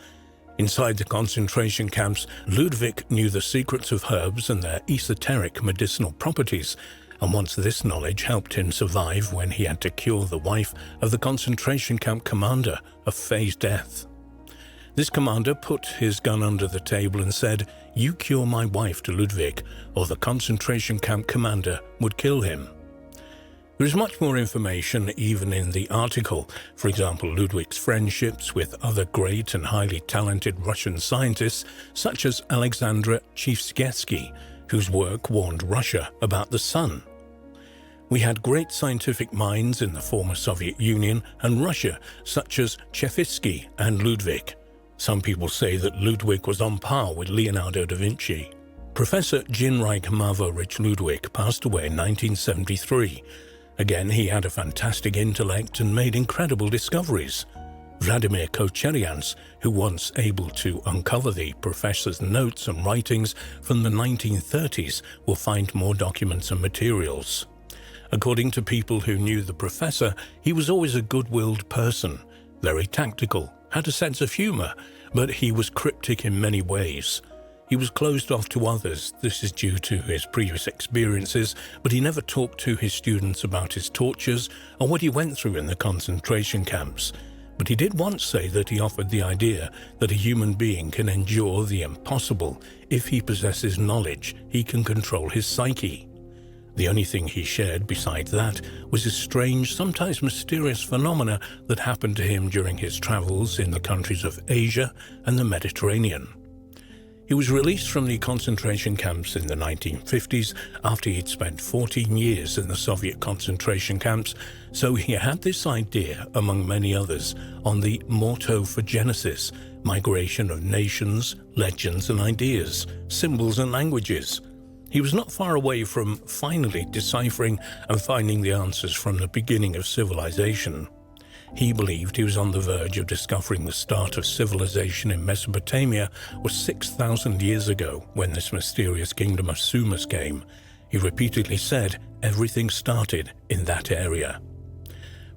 Inside the concentration camps, Ludvig knew the secrets of herbs and their esoteric medicinal properties, and once this knowledge helped him survive when he had to cure the wife of the concentration camp commander of phased death. This commander put his gun under the table and said, "You cure my wife to Ludvig, or the concentration camp commander would kill him." There is much more information even in the article. For example, Ludwig's friendships with other great and highly talented Russian scientists, such as Alexander Chivsky, whose work warned Russia about the sun. We had great scientific minds in the former Soviet Union and Russia, such as Chevsky and Ludvig. Some people say that Ludvig was on par with Leonardo da Vinci. Professor Jinrijk Mavo-Rich Ludvig passed away in 1973. Again, he had a fantastic intellect and made incredible discoveries. Vladimir Kozyrev, who was able to uncover the professor's notes and writings from the 1930s, will find more documents and materials. According to people who knew the professor, he was always a good-willed person, very tactical, had a sense of humor, but he was cryptic in many ways. He was closed off to others. This is due to his previous experiences, but he never talked to his students about his tortures or what he went through in the concentration camps. But he did once say that he offered the idea that a human being can endure the impossible. If he possesses knowledge, he can control his psyche. The only thing he shared besides that was a strange, sometimes mysterious phenomena that happened to him during his travels in the countries of Asia and the Mediterranean. He was released from the concentration camps in the 1950s after he'd spent 14 years in the Soviet concentration camps, so he had this idea, among many others, on the morphogenesis, migration of nations, legends and ideas, symbols and languages. He was not far away from finally deciphering and finding the answers from the beginning of civilization. He believed he was on the verge of discovering the start of civilization in Mesopotamia was 6,000 years ago when this mysterious kingdom of Sumer came. He repeatedly said everything started in that area.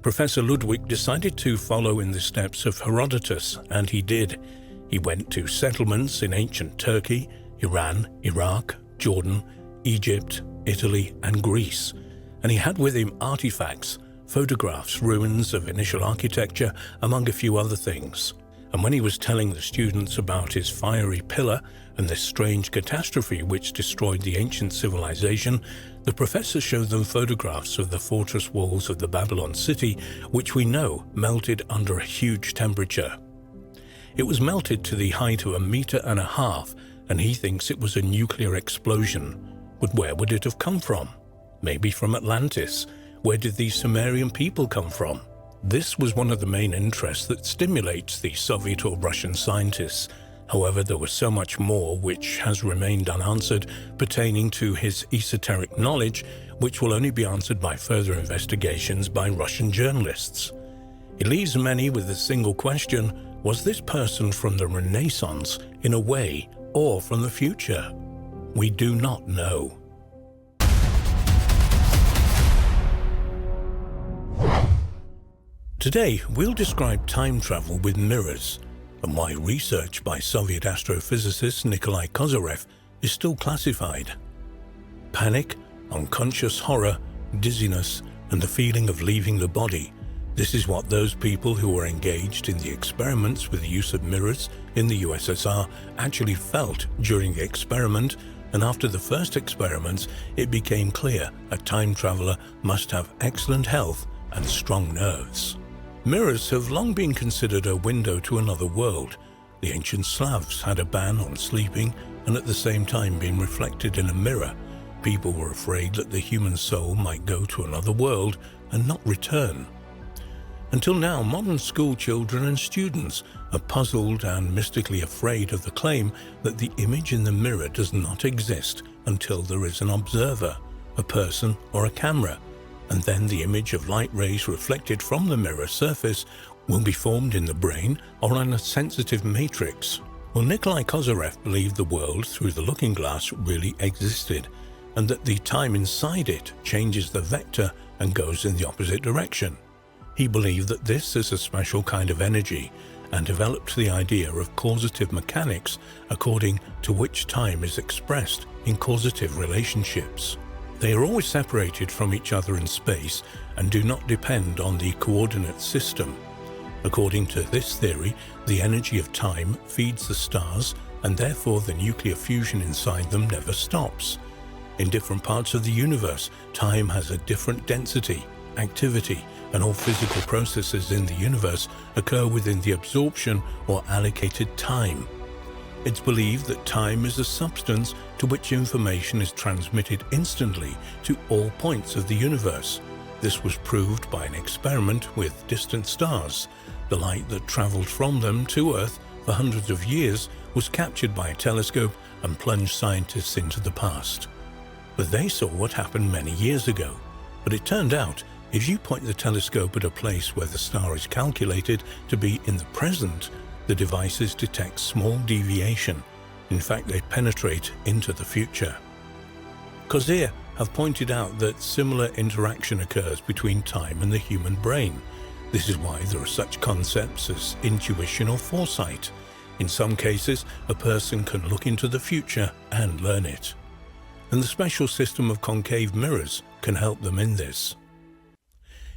Professor Ludvig decided to follow in the steps of Herodotus, and he did. He went to settlements in ancient Turkey, Iran, Iraq, Jordan, Egypt, Italy, and Greece, and he had with him artifacts, photographs, ruins of initial architecture, among a few other things. And when he was telling the students about his fiery pillar and this strange catastrophe which destroyed the ancient civilization, the professor showed them photographs of the fortress walls of the Babylon city, which we know melted under a huge temperature. It was melted to the height of 1.5 meters, and he thinks it was a nuclear explosion. But where would it have come from? Maybe from Atlantis. Where did these Sumerian people come from? This was one of the main interests that stimulates the Soviet or Russian scientists. However, there was so much more which has remained unanswered pertaining to his esoteric knowledge, which will only be answered by further investigations by Russian journalists. It leaves many with a single question: was this person from the Renaissance in a way, or from the future? We do not know. Today, we'll describe time travel with mirrors and why research by Soviet astrophysicist Nikolai Kozyrev is still classified. Panic, unconscious horror, dizziness, and the feeling of leaving the body. This is what those people who were engaged in the experiments with the use of mirrors in the USSR actually felt during the experiment, and after the first experiments, it became clear a time traveler must have excellent health and strong nerves. Mirrors have long been considered a window to another world. The ancient Slavs had a ban on sleeping and at the same time being reflected in a mirror. People were afraid that the human soul might go to another world and not return. Until now, modern school children and students are puzzled and mystically afraid of the claim that the image in the mirror does not exist until there is an observer, a person or a camera, and then the image of light rays reflected from the mirror surface will be formed in the brain or on a sensitive matrix. Well, Nikolai Kozyrev believed the world through the looking glass really existed, and that the time inside it changes the vector and goes in the opposite direction. He believed that this is a special kind of energy and developed the idea of causative mechanics, according to which time is expressed in causative relationships. They are always separated from each other in space and do not depend on the coordinate system. According to this theory, the energy of time feeds the stars, and therefore the nuclear fusion inside them never stops. In different parts of the universe, time has a different density, activity, and all physical processes in the universe occur within the absorption or allocated time. It's believed that time is a substance to which information is transmitted instantly to all points of the universe. This was proved by an experiment with distant stars. The light that traveled from them to Earth for hundreds of years was captured by a telescope and plunged scientists into the past. But they saw what happened many years ago. But it turned out, if you point the telescope at a place where the star is calculated to be in the present, the devices detect small deviation. In fact, they penetrate into the future. Kozyrev have pointed out that similar interaction occurs between time and the human brain. This is why there are such concepts as intuition or foresight. In some cases, a person can look into the future and learn it. And the special system of concave mirrors can help them in this.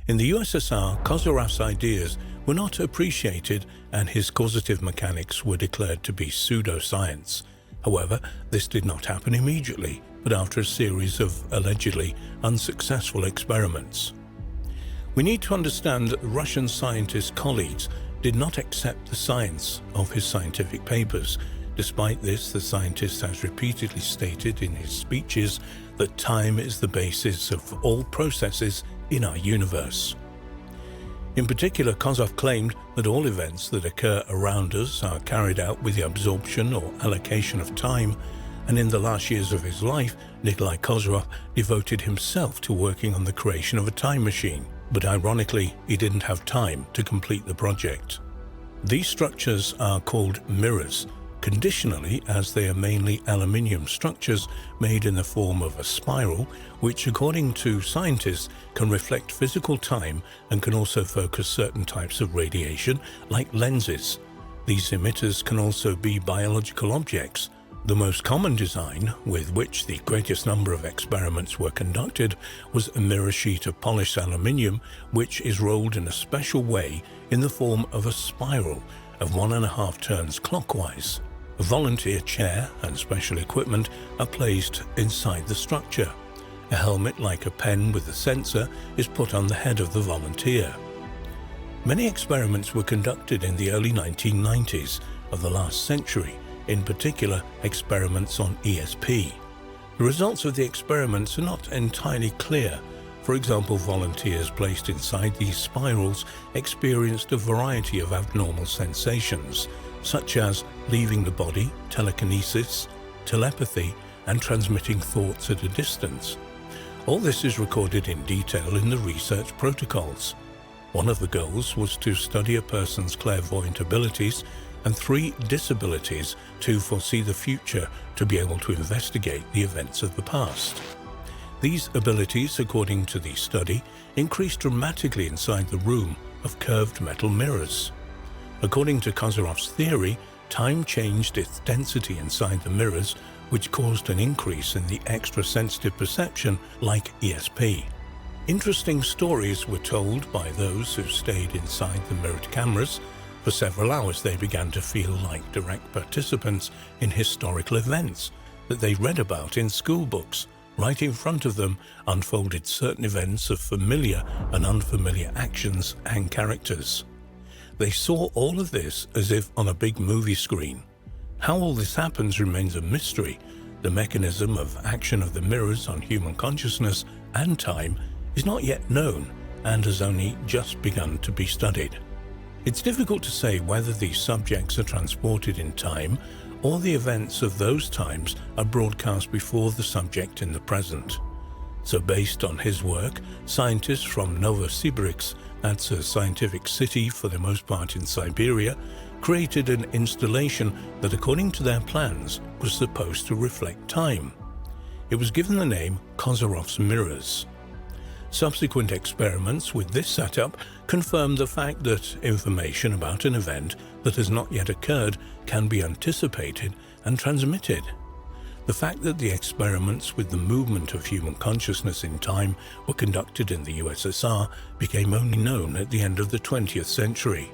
In the USSR, Kozyerev's ideas were not appreciated and his causative mechanics were declared to be pseudoscience. However, this did not happen immediately, but after a series of allegedly unsuccessful experiments. We need to understand that the Russian scientist colleagues did not accept the science of his scientific papers. Despite this, the scientist has repeatedly stated in his speeches that time is the basis of all processes in our universe. In particular, Kozyrev claimed that all events that occur around us are carried out with the absorption or allocation of time, and in the last years of his life, Nikolai Kozyrev devoted himself to working on the creation of a time machine. But ironically, he didn't have time to complete the project. These structures are called mirrors, conditionally, as they are mainly aluminium structures made in the form of a spiral, which according to scientists can reflect physical time and can also focus certain types of radiation like lenses. These emitters can also be biological objects. The most common design, with which the greatest number of experiments were conducted, was a mirror sheet of polished aluminium which is rolled in a special way in the form of a spiral of 1.5 turns clockwise. A volunteer chair and special equipment are placed inside the structure. A helmet like a pen with a sensor is put on the head of the volunteer. Many experiments were conducted in the early 1990s of the last century, in particular experiments on ESP. The results of the experiments are not entirely clear. For example, volunteers placed inside these spirals experienced a variety of abnormal sensations, such as leaving the body, telekinesis, telepathy, and transmitting thoughts at a distance. All this is recorded in detail in the research protocols. One of the goals was to study a person's clairvoyant abilities and 3 disabilities to foresee the future, to be able to investigate the events of the past. These abilities, according to the study, increased dramatically inside the room of curved metal mirrors. According to Kozyerev's theory, time changed its density inside the mirrors, which caused an increase in the extra-sensitive perception like ESP. Interesting stories were told by those who stayed inside the mirrored cameras. For several hours they began to feel like direct participants in historical events that they read about in school books. Right in front of them unfolded certain events of familiar and unfamiliar actions and characters. They saw all of this as if on a big movie screen. How all this happens remains a mystery. The mechanism of action of the mirrors on human consciousness and time is not yet known and has only just begun to be studied. It's difficult to say whether these subjects are transported in time or the events of those times are broadcast before the subject in the present. So based on his work, scientists from Novosibirsk, that's a scientific city for the most part in Siberia, created an installation that according to their plans was supposed to reflect time. It was given the name Kozyrek's Mirrors. Subsequent experiments with this setup confirmed the fact that information about an event that has not yet occurred can be anticipated and transmitted. The fact that the experiments with the movement of human consciousness in time were conducted in the USSR became only known at the end of the 20th century.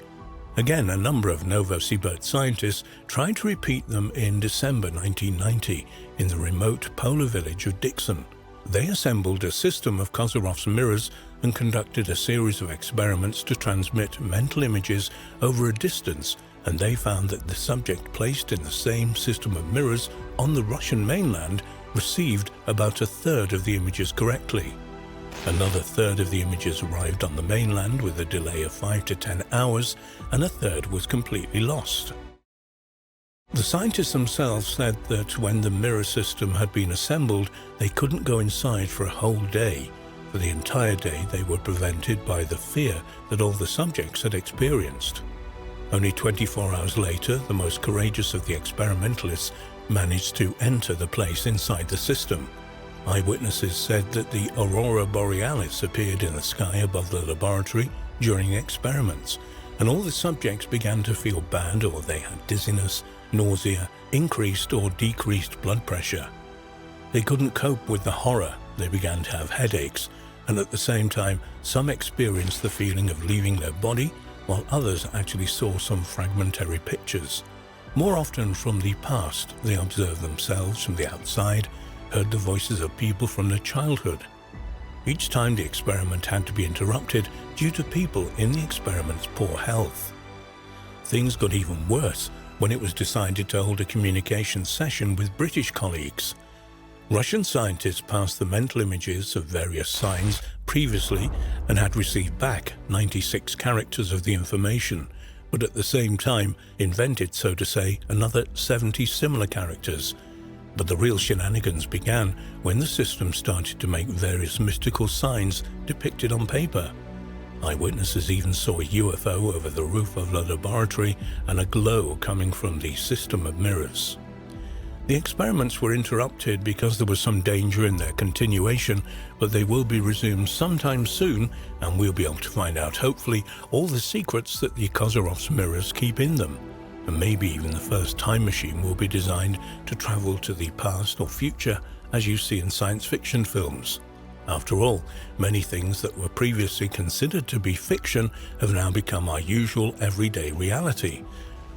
Again, a number of Novosibirsk scientists tried to repeat them in December 1990 in the remote polar village of Dixon. They assembled a system of Kozyrek's mirrors and conducted a series of experiments to transmit mental images over a distance, and they found that the subject placed in the same system of mirrors on the Russian mainland received about a third of the images correctly. Another third of the images arrived on the mainland with a delay of 5 to 10 hours, and a third was completely lost. The scientists themselves said that when the mirror system had been assembled, they couldn't go inside for a whole day. For the entire day, they were prevented by the fear that all the subjects had experienced. Only 24 hours later, the most courageous of the experimentalists managed to enter the place inside the system. Eyewitnesses said that the aurora borealis appeared in the sky above the laboratory during experiments, and all the subjects began to feel bad, or they had dizziness, nausea, increased or decreased blood pressure. They couldn't cope with the horror. They began to have headaches, and at the same time, some experienced the feeling of leaving their body, while others actually saw some fragmentary pictures. More often from the past, they observed themselves from the outside, heard the voices of people from their childhood. Each time the experiment had to be interrupted due to people in the experiment's poor health. Things got even worse when it was decided to hold a communication session with British colleagues. Russian scientists passed the mental images of various signs previously and had received back 96 characters of the information, but at the same time invented, so to say, another 70 similar characters. But the real shenanigans began when the system started to make various mystical signs depicted on paper. Eyewitnesses even saw a UFO over the roof of the laboratory and a glow coming from the system of mirrors. The experiments were interrupted because there was some danger in their continuation, but they will be resumed sometime soon, and we'll be able to find out, hopefully, all the secrets that the Kozyrek's mirrors keep in them. And maybe even the first time machine will be designed to travel to the past or future, as you see in science fiction films. After all, many things that were previously considered to be fiction have now become our usual everyday reality.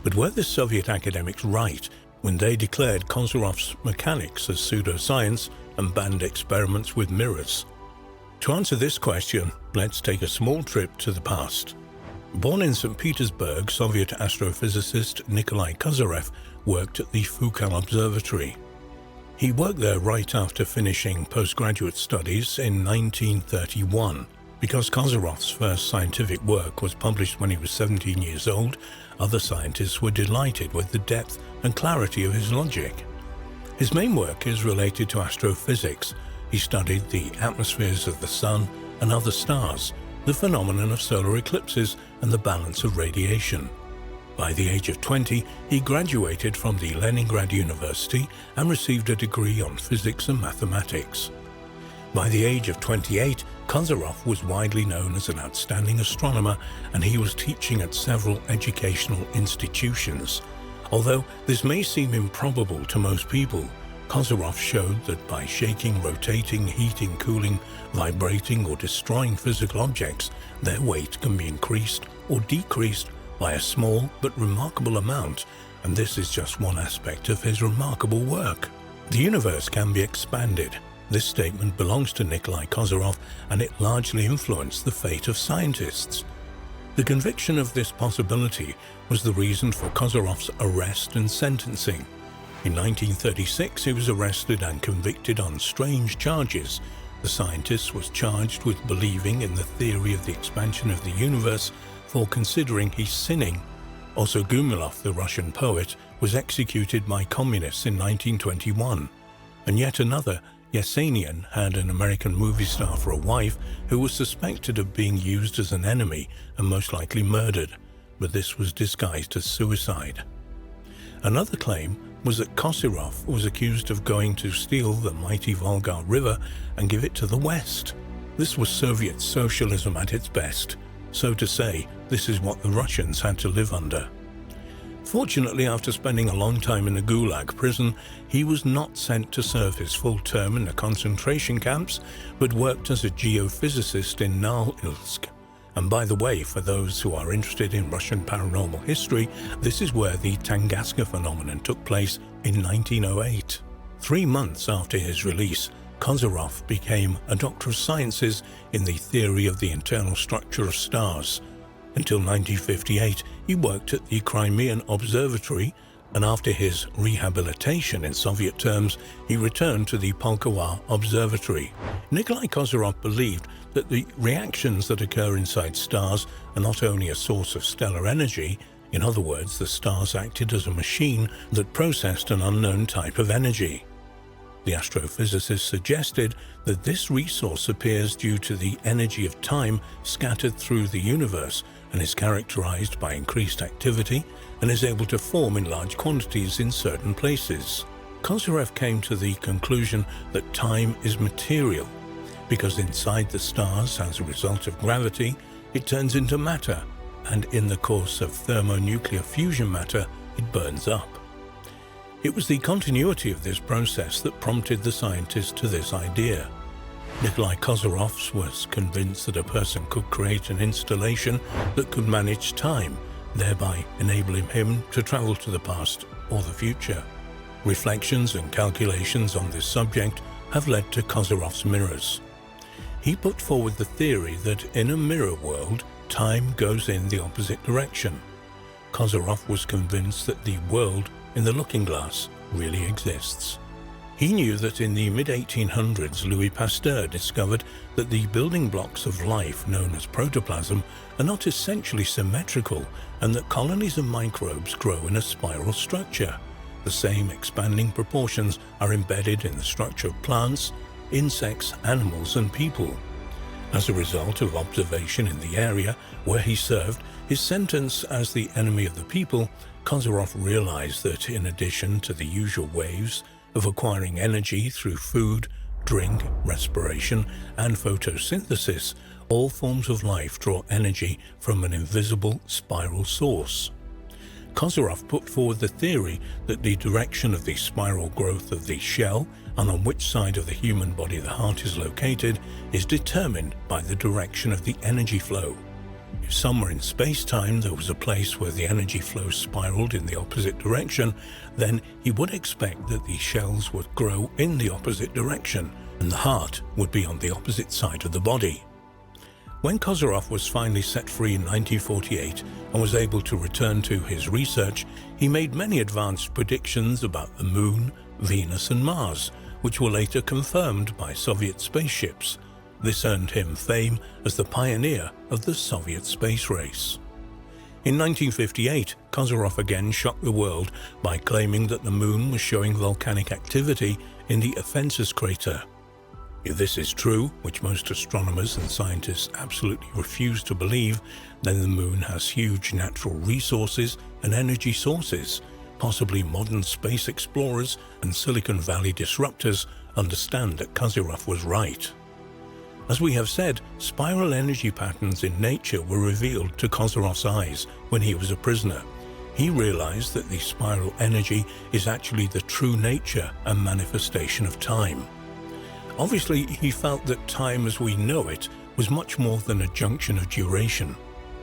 But were the Soviet academics right when they declared Kozyrek's mechanics as pseudoscience and banned experiments with mirrors? To answer this question, let's take a small trip to the past. Born in St. Petersburg, Soviet astrophysicist Nikolai Kozyrev worked at the Fukal Observatory. He worked there right after finishing postgraduate studies in 1931. Because Kozyrev's first scientific work was published when he was 17 years old, other scientists were delighted with the depth and clarity of his logic. His main work is related to astrophysics. He studied the atmospheres of the Sun and other stars, the phenomenon of solar eclipses, and the balance of radiation. By the age of 20, he graduated from the Leningrad University and received a degree on physics and mathematics. By the age of 28, Kozyrev was widely known as an outstanding astronomer, and he was teaching at several educational institutions. Although this may seem improbable to most people, Kozyrev showed that by shaking, rotating, heating, cooling, vibrating, or destroying physical objects, their weight can be increased or decreased by a small but remarkable amount, and this is just one aspect of his remarkable work. The universe can be expanded. This statement belongs to Nikolai Kozyrev, and it largely influenced the fate of scientists. The conviction of this possibility was the reason for Kozyrov's arrest and sentencing. In 1936, he was arrested and convicted on strange charges. The scientist was charged with believing in the theory of the expansion of the universe for considering he's sinning. Also, Gumilev, the Russian poet, was executed by communists in 1921. And yet another, Yesenian, had an American movie star for a wife who was suspected of being used as an enemy and most likely murdered, but this was disguised as suicide. Another claim was that Kozyrev was accused of going to steal the mighty Volga River and give it to the West. This was Soviet socialism at its best. So to say, this is what the Russians had to live under. Fortunately, after spending a long time in a Gulag prison, he was not sent to serve his full term in the concentration camps, but worked as a geophysicist in Norilsk. And by the way, for those who are interested in Russian paranormal history, this is where the Tunguska phenomenon took place in 1908. 3 months after his release, Kozyrev became a Doctor of Sciences in the theory of the internal structure of stars. Until 1958, he worked at the Crimean Observatory, and after his rehabilitation in Soviet terms, he returned to the Pulkowa Observatory. Nikolai Kozyrev believed that the reactions that occur inside stars are not only a source of stellar energy, in other words, the stars acted as a machine that processed an unknown type of energy. The astrophysicist suggested that this resource appears due to the energy of time scattered through the universe and is characterized by increased activity and is able to form in large quantities in certain places. Kozyrev came to the conclusion that time is material, because inside the stars, as a result of gravity, it turns into matter, and in the course of thermonuclear fusion matter, it burns up. It was the continuity of this process that prompted the scientist to this idea. Nikolai Kozyrev was convinced that a person could create an installation that could manage time, thereby enabling him to travel to the past or the future. Reflections and calculations on this subject have led to Kozyrev's mirrors. He put forward the theory that in a mirror world, time goes in the opposite direction. Kozyrev was convinced that the world in the looking glass really exists. He knew that in the mid-1800s, Louis Pasteur discovered that the building blocks of life, known as protoplasm, are not essentially symmetrical, and that colonies of microbes grow in a spiral structure. The same expanding proportions are embedded in the structure of plants, insects, animals, and people. As a result of observation in the area where he served his sentence as the enemy of the people, Kozyrev realized that in addition to the usual ways of acquiring energy through food, drink, respiration, and photosynthesis, all forms of life draw energy from an invisible spiral source. Kozyrev put forward the theory that the direction of the spiral growth of the shell and on which side of the human body the heart is located is determined by the direction of the energy flow. If somewhere in space-time there was a place where the energy flow spiraled in the opposite direction, then he would expect that the shells would grow in the opposite direction, and the heart would be on the opposite side of the body. When Kozyrev was finally set free in 1948 and was able to return to his research, he made many advanced predictions about the Moon, Venus, and Mars, which were later confirmed by Soviet spaceships. This earned him fame as the pioneer of the Soviet space race. In 1958, Kozyrev again shocked the world by claiming that the Moon was showing volcanic activity in the Offenses crater. If this is true, which most astronomers and scientists absolutely refuse to believe, then the Moon has huge natural resources and energy sources. Possibly modern space explorers and Silicon Valley disruptors understand that Kozyrev was right. As we have said, spiral energy patterns in nature were revealed to Kozyrev's eyes when he was a prisoner. He realized that the spiral energy is actually the true nature and manifestation of time. Obviously, he felt that time as we know it was much more than a junction of duration.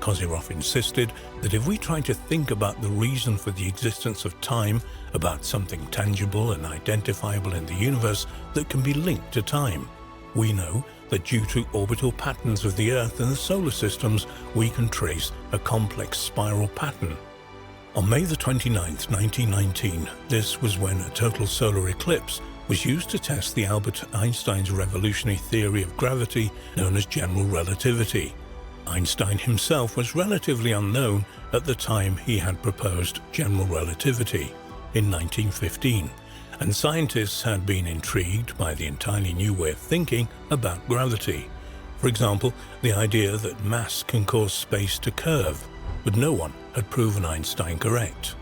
Kozyrev insisted that if we try to think about the reason for the existence of time, about something tangible and identifiable in the universe that can be linked to time, we know that due to orbital patterns of the Earth and the solar systems, we can trace a complex spiral pattern. On May the 29th, 1919, this was when a total solar eclipse was used to test the Albert Einstein's revolutionary theory of gravity known as general relativity. Einstein himself was relatively unknown at the time he had proposed general relativity in 1915, and scientists had been intrigued by the entirely new way of thinking about gravity. For example, the idea that mass can cause space to curve, but no one had proven Einstein correct.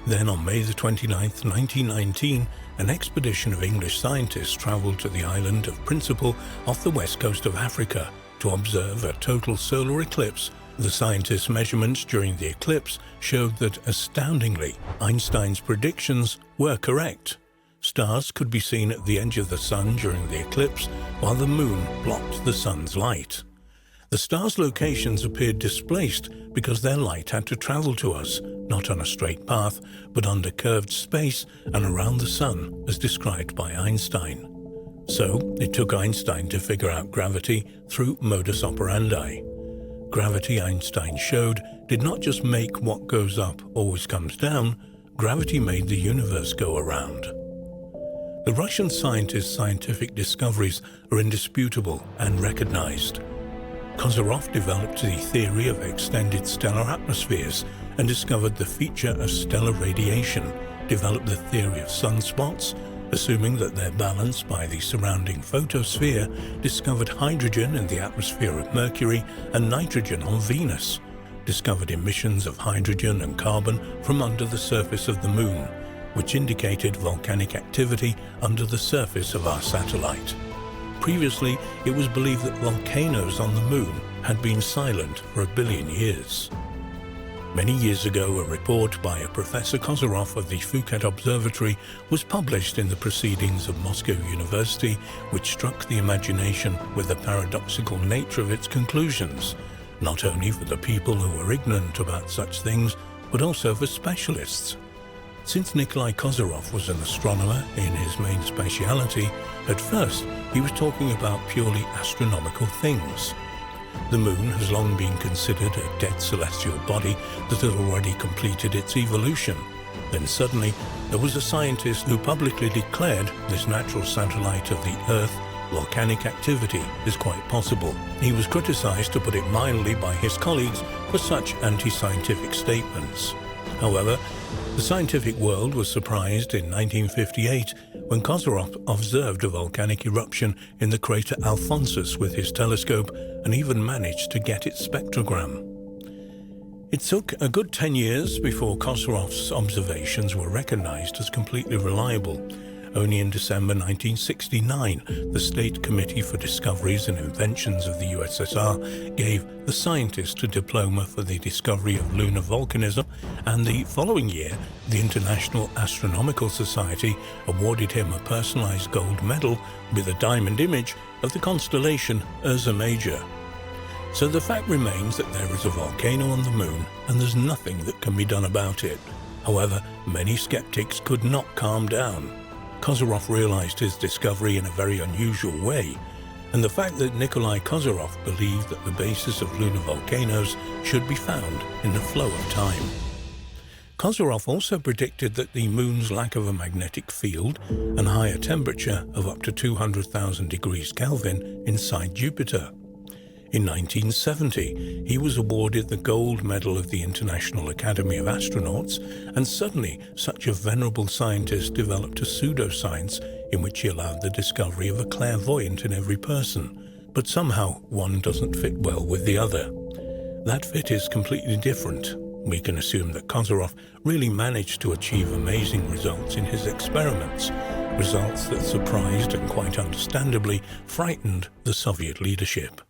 Then on May the 29th, 1919, an expedition of English scientists travelled to the island of Principe off the west coast of Africa to observe a total solar eclipse. The scientists' measurements during the eclipse showed that, astoundingly, Einstein's predictions were correct. Stars could be seen at the edge of the sun during the eclipse, while the moon blocked the sun's light. The stars' locations appeared displaced because their light had to travel to us, not on a straight path, but under curved space and around the sun, as described by Einstein. So, it took Einstein to figure out gravity through modus operandi. Gravity, Einstein showed, did not just make what goes up always comes down, gravity made the universe go around. The Russian scientists' scientific discoveries are indisputable and recognized. Kozyrev developed the theory of extended stellar atmospheres and discovered the feature of stellar radiation, developed the theory of sunspots, assuming that they're balanced by the surrounding photosphere, discovered hydrogen in the atmosphere of Mercury and nitrogen on Venus, discovered emissions of hydrogen and carbon from under the surface of the Moon, which indicated volcanic activity under the surface of our satellite. Previously, it was believed that volcanoes on the Moon had been silent for 1 billion years. Many years ago, a report by a Professor Kozyrev of the Phuket Observatory was published in the Proceedings of Moscow University, which struck the imagination with the paradoxical nature of its conclusions, not only for the people who were ignorant about such things, but also for specialists. Since Nikolai Kozyrev was an astronomer in his main speciality, at first he was talking about purely astronomical things. The Moon has long been considered a dead celestial body that had already completed its evolution. Then suddenly, there was a scientist who publicly declared this natural satellite of the Earth, volcanic activity, is quite possible. He was criticized, to put it mildly, by his colleagues for such anti-scientific statements. However, the scientific world was surprised in 1958 when Kozyrev observed a volcanic eruption in the crater Alphonsus with his telescope and even managed to get its spectrogram. It took a good 10 years before Kozyrev's observations were recognized as completely reliable. Only in December 1969, the State Committee for Discoveries and Inventions of the USSR gave the scientist a diploma for the discovery of lunar volcanism, and the following year, the International Astronomical Society awarded him a personalized gold medal with a diamond image of the constellation Ursa Major. So the fact remains that there is a volcano on the Moon, and there's nothing that can be done about it. However, many skeptics could not calm down. Kozyrev realized his discovery in a very unusual way, and the fact that Nikolai Kozyrev believed that the basis of lunar volcanoes should be found in the flow of time. Kozyrev also predicted that the Moon's lack of a magnetic field and higher temperature of up to 200,000 degrees Kelvin inside Jupiter. In 1970, he was awarded the Gold Medal of the International Academy of Astronauts, and suddenly such a venerable scientist developed a pseudoscience in which he allowed the discovery of a clairvoyant in every person, but somehow one doesn't fit well with the other. That fit is completely different. We can assume that Kozyrev really managed to achieve amazing results in his experiments, results that surprised and quite understandably frightened the Soviet leadership.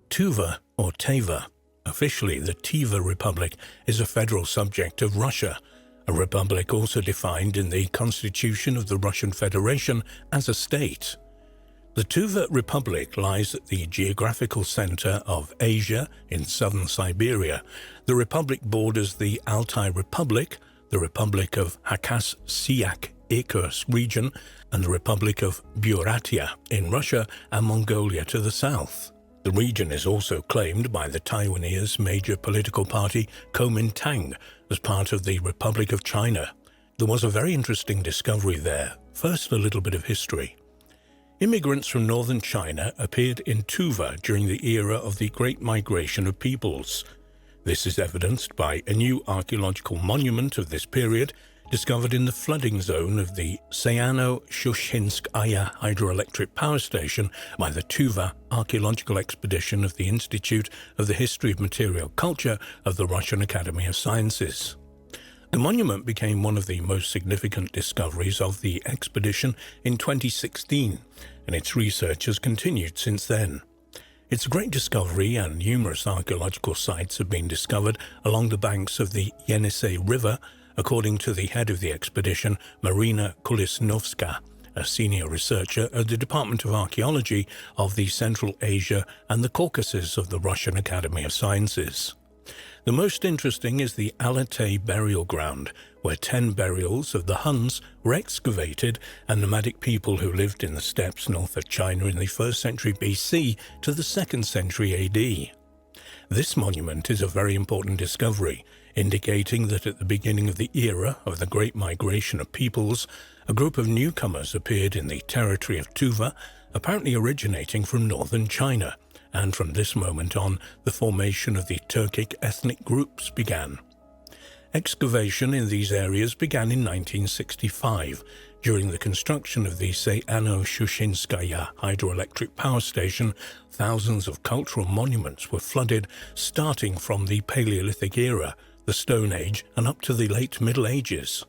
Tuva, or Teva, officially the Tiva Republic, is a federal subject of Russia, a republic also defined in the Constitution of the Russian Federation as a state. The Tuva Republic lies at the geographical center of Asia in southern Siberia. The republic borders the Altai Republic, the Republic of Khakassia Irkutsk region and the Republic of Buryatia in Russia and Mongolia to the south. The region is also claimed by the Taiwanese major political party Kuomintang as part of the Republic of China. There was a very interesting discovery there. First, a little bit of history. Immigrants from northern China appeared in Tuva during the era of the Great Migration of Peoples. This is evidenced by a new archaeological monument of this period discovered in the flooding zone of the Sayano-Shushinskaya hydroelectric power station by the Tuva Archaeological Expedition of the Institute of the History of Material Culture of the Russian Academy of Sciences. The monument became one of the most significant discoveries of the expedition in 2016, and its research has continued since then. It's a great discovery, and numerous archaeological sites have been discovered along the banks of the Yenisei River, according to the head of the expedition, Marina Kulisnovska, a senior researcher at the Department of Archaeology of the Central Asia and the Caucasus of the Russian Academy of Sciences. The most interesting is the Alatay burial ground, where 10 burials of the Huns were excavated and nomadic people who lived in the steppes north of China in the 1st century BC to the 2nd century AD. This monument is a very important discovery, indicating that at the beginning of the era of the Great Migration of Peoples, a group of newcomers appeared in the territory of Tuva, apparently originating from northern China, and from this moment on, the formation of the Turkic ethnic groups began. Excavation in these areas began in 1965, during the construction of the Sayano-Shushinskaya hydroelectric power station. Thousands of cultural monuments were flooded, starting from the Paleolithic era, the Stone Age, and up to the late Middle Ages.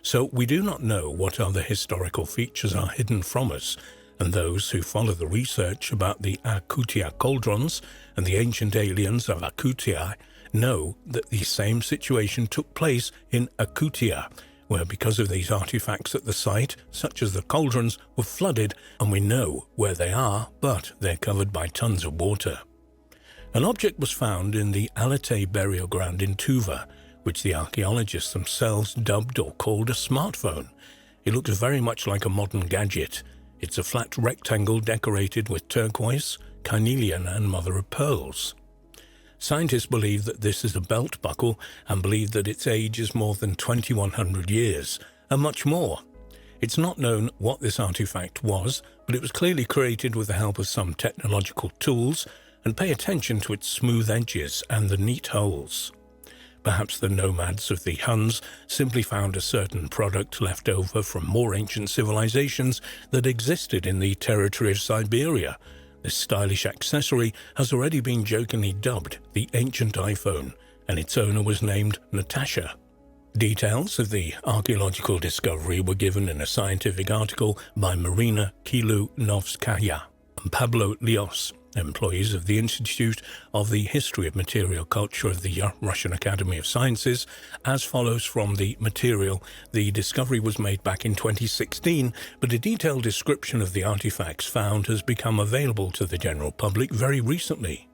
So we do not know what other historical features are hidden from us, and those who follow the research about the Akutia cauldrons and the ancient aliens of Akutia know that the same situation took place in Akutia, where because of these artifacts at the site, such as the cauldrons, were flooded, and we know where they are, but they're covered by tons of water. An object was found in the Alatay burial ground in Tuva, which the archaeologists themselves dubbed or called a smartphone. It looks very much like a modern gadget. It's a flat rectangle decorated with turquoise, carnelian, and mother-of-pearls. Scientists believe that this is a belt buckle and believe that its age is more than 2,100 years, and much more. It's not known what this artifact was, but it was clearly created with the help of some technological tools, and pay attention to its smooth edges and the neat holes. Perhaps the nomads of the Huns simply found a certain product left over from more ancient civilizations that existed in the territory of Siberia. This stylish accessory has already been jokingly dubbed the ancient iPhone, and its owner was named Natasha. Details of the archaeological discovery were given in a scientific article by Marina Kulisnovskaya and Pablo Lios, employees of the Institute of the History of Material Culture of the Russian Academy of Sciences, as follows from the material. The discovery was made back in 2016, but a detailed description of the artifacts found has become available to the general public very recently.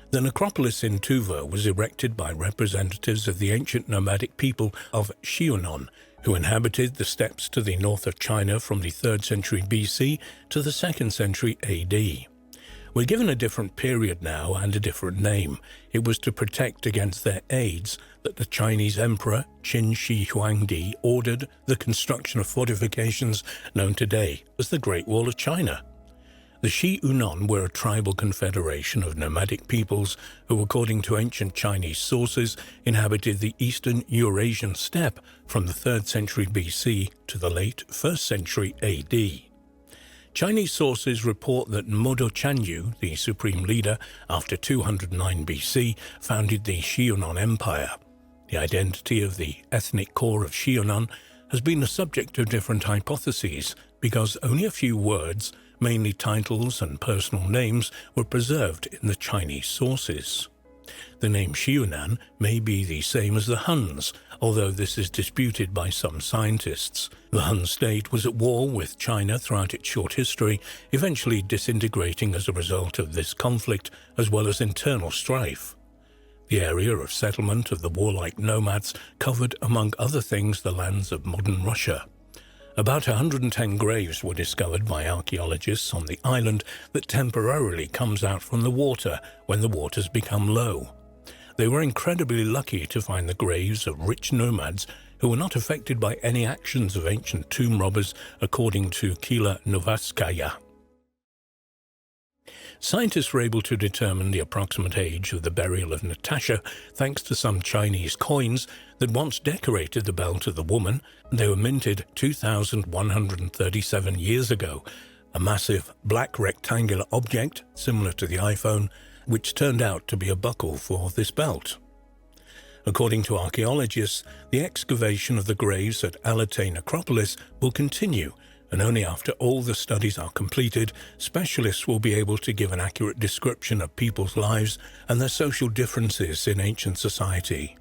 The necropolis in Tuva was erected by representatives of the ancient nomadic people of Xiunan, who inhabited the steppes to the north of China from the 3rd century BC to the 2nd century AD. We're given a different period now and a different name. It was to protect against their aids that the Chinese Emperor Qin Shi Huangdi ordered the construction of fortifications known today as the Great Wall of China. The Xiunan were a tribal confederation of nomadic peoples who, according to ancient Chinese sources, inhabited the eastern Eurasian steppe from the 3rd century BC to the late 1st century AD. Chinese sources report that Modo Chanyu, the supreme leader, after 209 BC, founded the Xiunan Empire. The identity of the ethnic core of Xiunan has been the subject of different hypotheses because only a few words, mainly titles and personal names, were preserved in the Chinese sources. The name Xiunan may be the same as the Huns, although this is disputed by some scientists. The Hun state was at war with China throughout its short history, eventually disintegrating as a result of this conflict as well as internal strife. The area of settlement of the warlike nomads covered, among other things, the lands of modern Russia. About 110 graves were discovered by archaeologists on the island that temporarily comes out from the water when the waters become low. They were incredibly lucky to find the graves of rich nomads who were not affected by any actions of ancient tomb robbers, according to Kila Novatskaya. Scientists were able to determine the approximate age of the burial of Natasha thanks to some Chinese coins that once decorated the belt of the woman. They were minted 2,137 years ago, a massive black rectangular object similar to the iPhone, which turned out to be a buckle for this belt. According to archaeologists, the excavation of the graves at Alatay Necropolis will continue, and only after all the studies are completed, specialists will be able to give an accurate description of people's lives and their social differences in ancient society.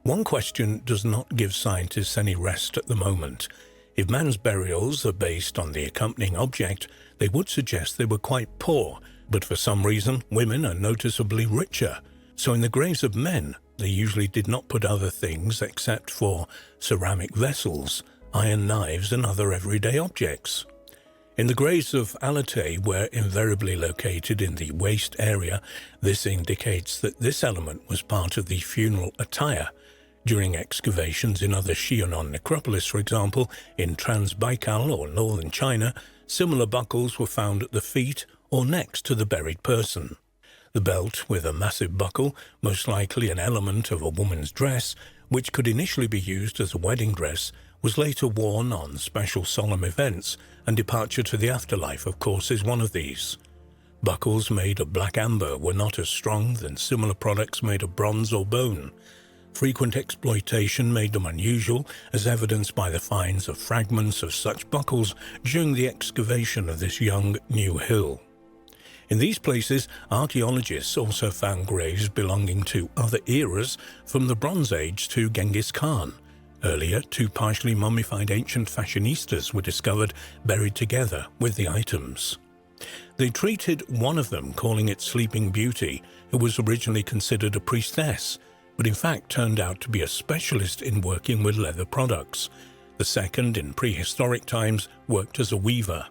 One question does not give scientists any rest at the moment. If man's burials are based on the accompanying object, they would suggest they were quite poor, but for some reason women are noticeably richer. So in the graves of men, they usually did not put other things except for ceramic vessels, iron knives and other everyday objects. In the graves of Alatay were invariably located in the waist area. This indicates that this element was part of the funeral attire. During excavations in other Xianan necropolis, for example, in Trans-Baikal or northern China, similar buckles were found at the feet or next to the buried person. The belt with a massive buckle, most likely an element of a woman's dress, which could initially be used as a wedding dress, was later worn on special solemn events, and departure to the afterlife, of course, is one of these. Buckles made of black amber were not as strong than similar products made of bronze or bone. Frequent exploitation made them unusual, as evidenced by the finds of fragments of such buckles during the excavation of this young new hill. In these places, archaeologists also found graves belonging to other eras, from the Bronze Age to Genghis Khan. Earlier, two partially mummified ancient fashionistas were discovered buried together with the items. They treated one of them, calling it Sleeping Beauty, who was originally considered a priestess, but in fact turned out to be a specialist in working with leather products. The second, in prehistoric times, worked as a weaver.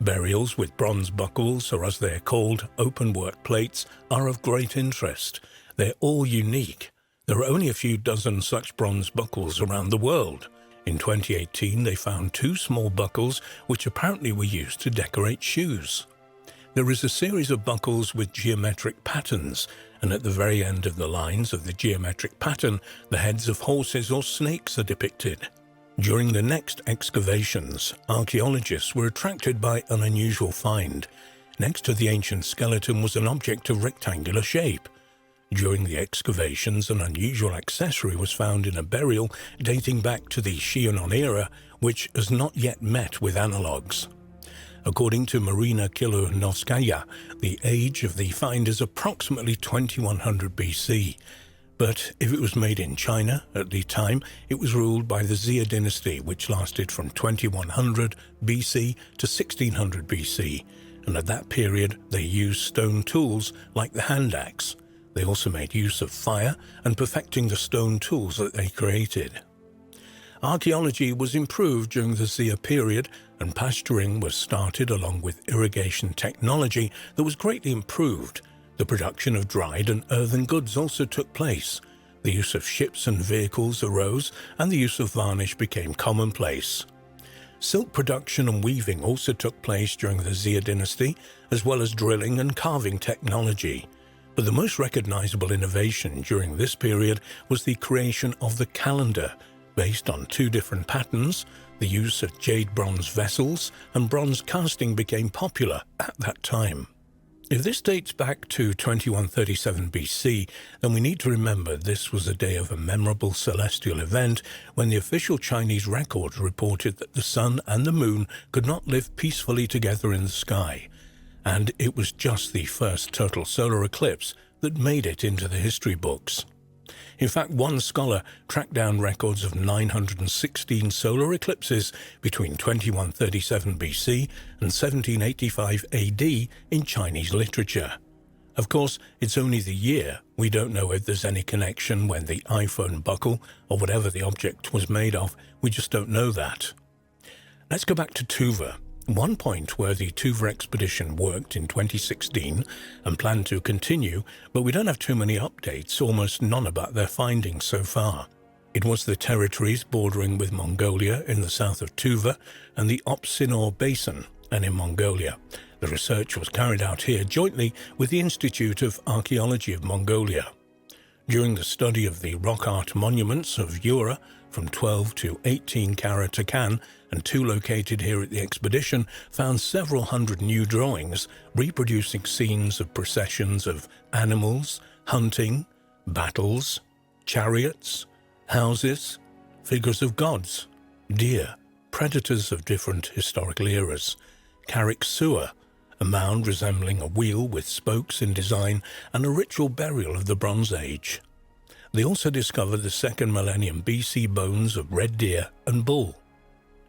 Burials with bronze buckles, or as they're called, open-work plates, are of great interest. They're all unique. There are only a few dozen such bronze buckles around the world. In 2018, they found two small buckles which apparently were used to decorate shoes. There is a series of buckles with geometric patterns, and at the very end of the lines of the geometric pattern, the heads of horses or snakes are depicted. During the next excavations, archaeologists were attracted by an unusual find. Next to the ancient skeleton was an object of rectangular shape. During the excavations, an unusual accessory was found in a burial dating back to the Xianan era, which has not yet met with analogues. According to Marina Kilonovskaya, the age of the find is approximately 2100 BC. But if it was made in China at the time, it was ruled by the Xia Dynasty, which lasted from 2100 BC to 1600 BC, and at that period they used stone tools like the hand axe. They also made use of fire and perfecting the stone tools that they created. Archaeology was improved during the Xia period, and pasturing was started along with irrigation technology that was greatly improved. The production of dried and earthen goods also took place. The use of ships and vehicles arose, and the use of varnish became commonplace. Silk production and weaving also took place during the Xia dynasty, as well as drilling and carving technology. But the most recognizable innovation during this period was the creation of the calendar, based on two different patterns. The use of jade bronze vessels and bronze casting became popular at that time. If this dates back to 2137 BC, then we need to remember this was a day of a memorable celestial event when the official Chinese records reported that the sun and the moon could not live peacefully together in the sky. And it was just the first total solar eclipse that made it into the history books. In fact, one scholar tracked down records of 916 solar eclipses between 2137 BC and 1785 AD in Chinese literature. Of course, it's only the year. We don't know if there's any connection when the iPhone buckle, or whatever the object was made of, we just don't know that. Let's go back to Tuva, one point where the Tuva expedition worked in 2016 and planned to continue, but we don't have too many updates, almost none about their findings so far. It was the territories bordering with Mongolia in the south of Tuva and the Opsinor Basin, and in Mongolia. The research was carried out here jointly with the Institute of Archaeology of Mongolia. During the study of the rock art monuments of Ura from 12 to 18 carat Takan, and two located here at the expedition, found several hundred new drawings reproducing scenes of processions of animals, hunting, battles, chariots, houses, figures of gods, deer, predators of different historical eras, Carrick Sewer, a mound resembling a wheel with spokes in design, and a ritual burial of the Bronze Age. They also discovered the 2nd millennium BC bones of red deer and bull.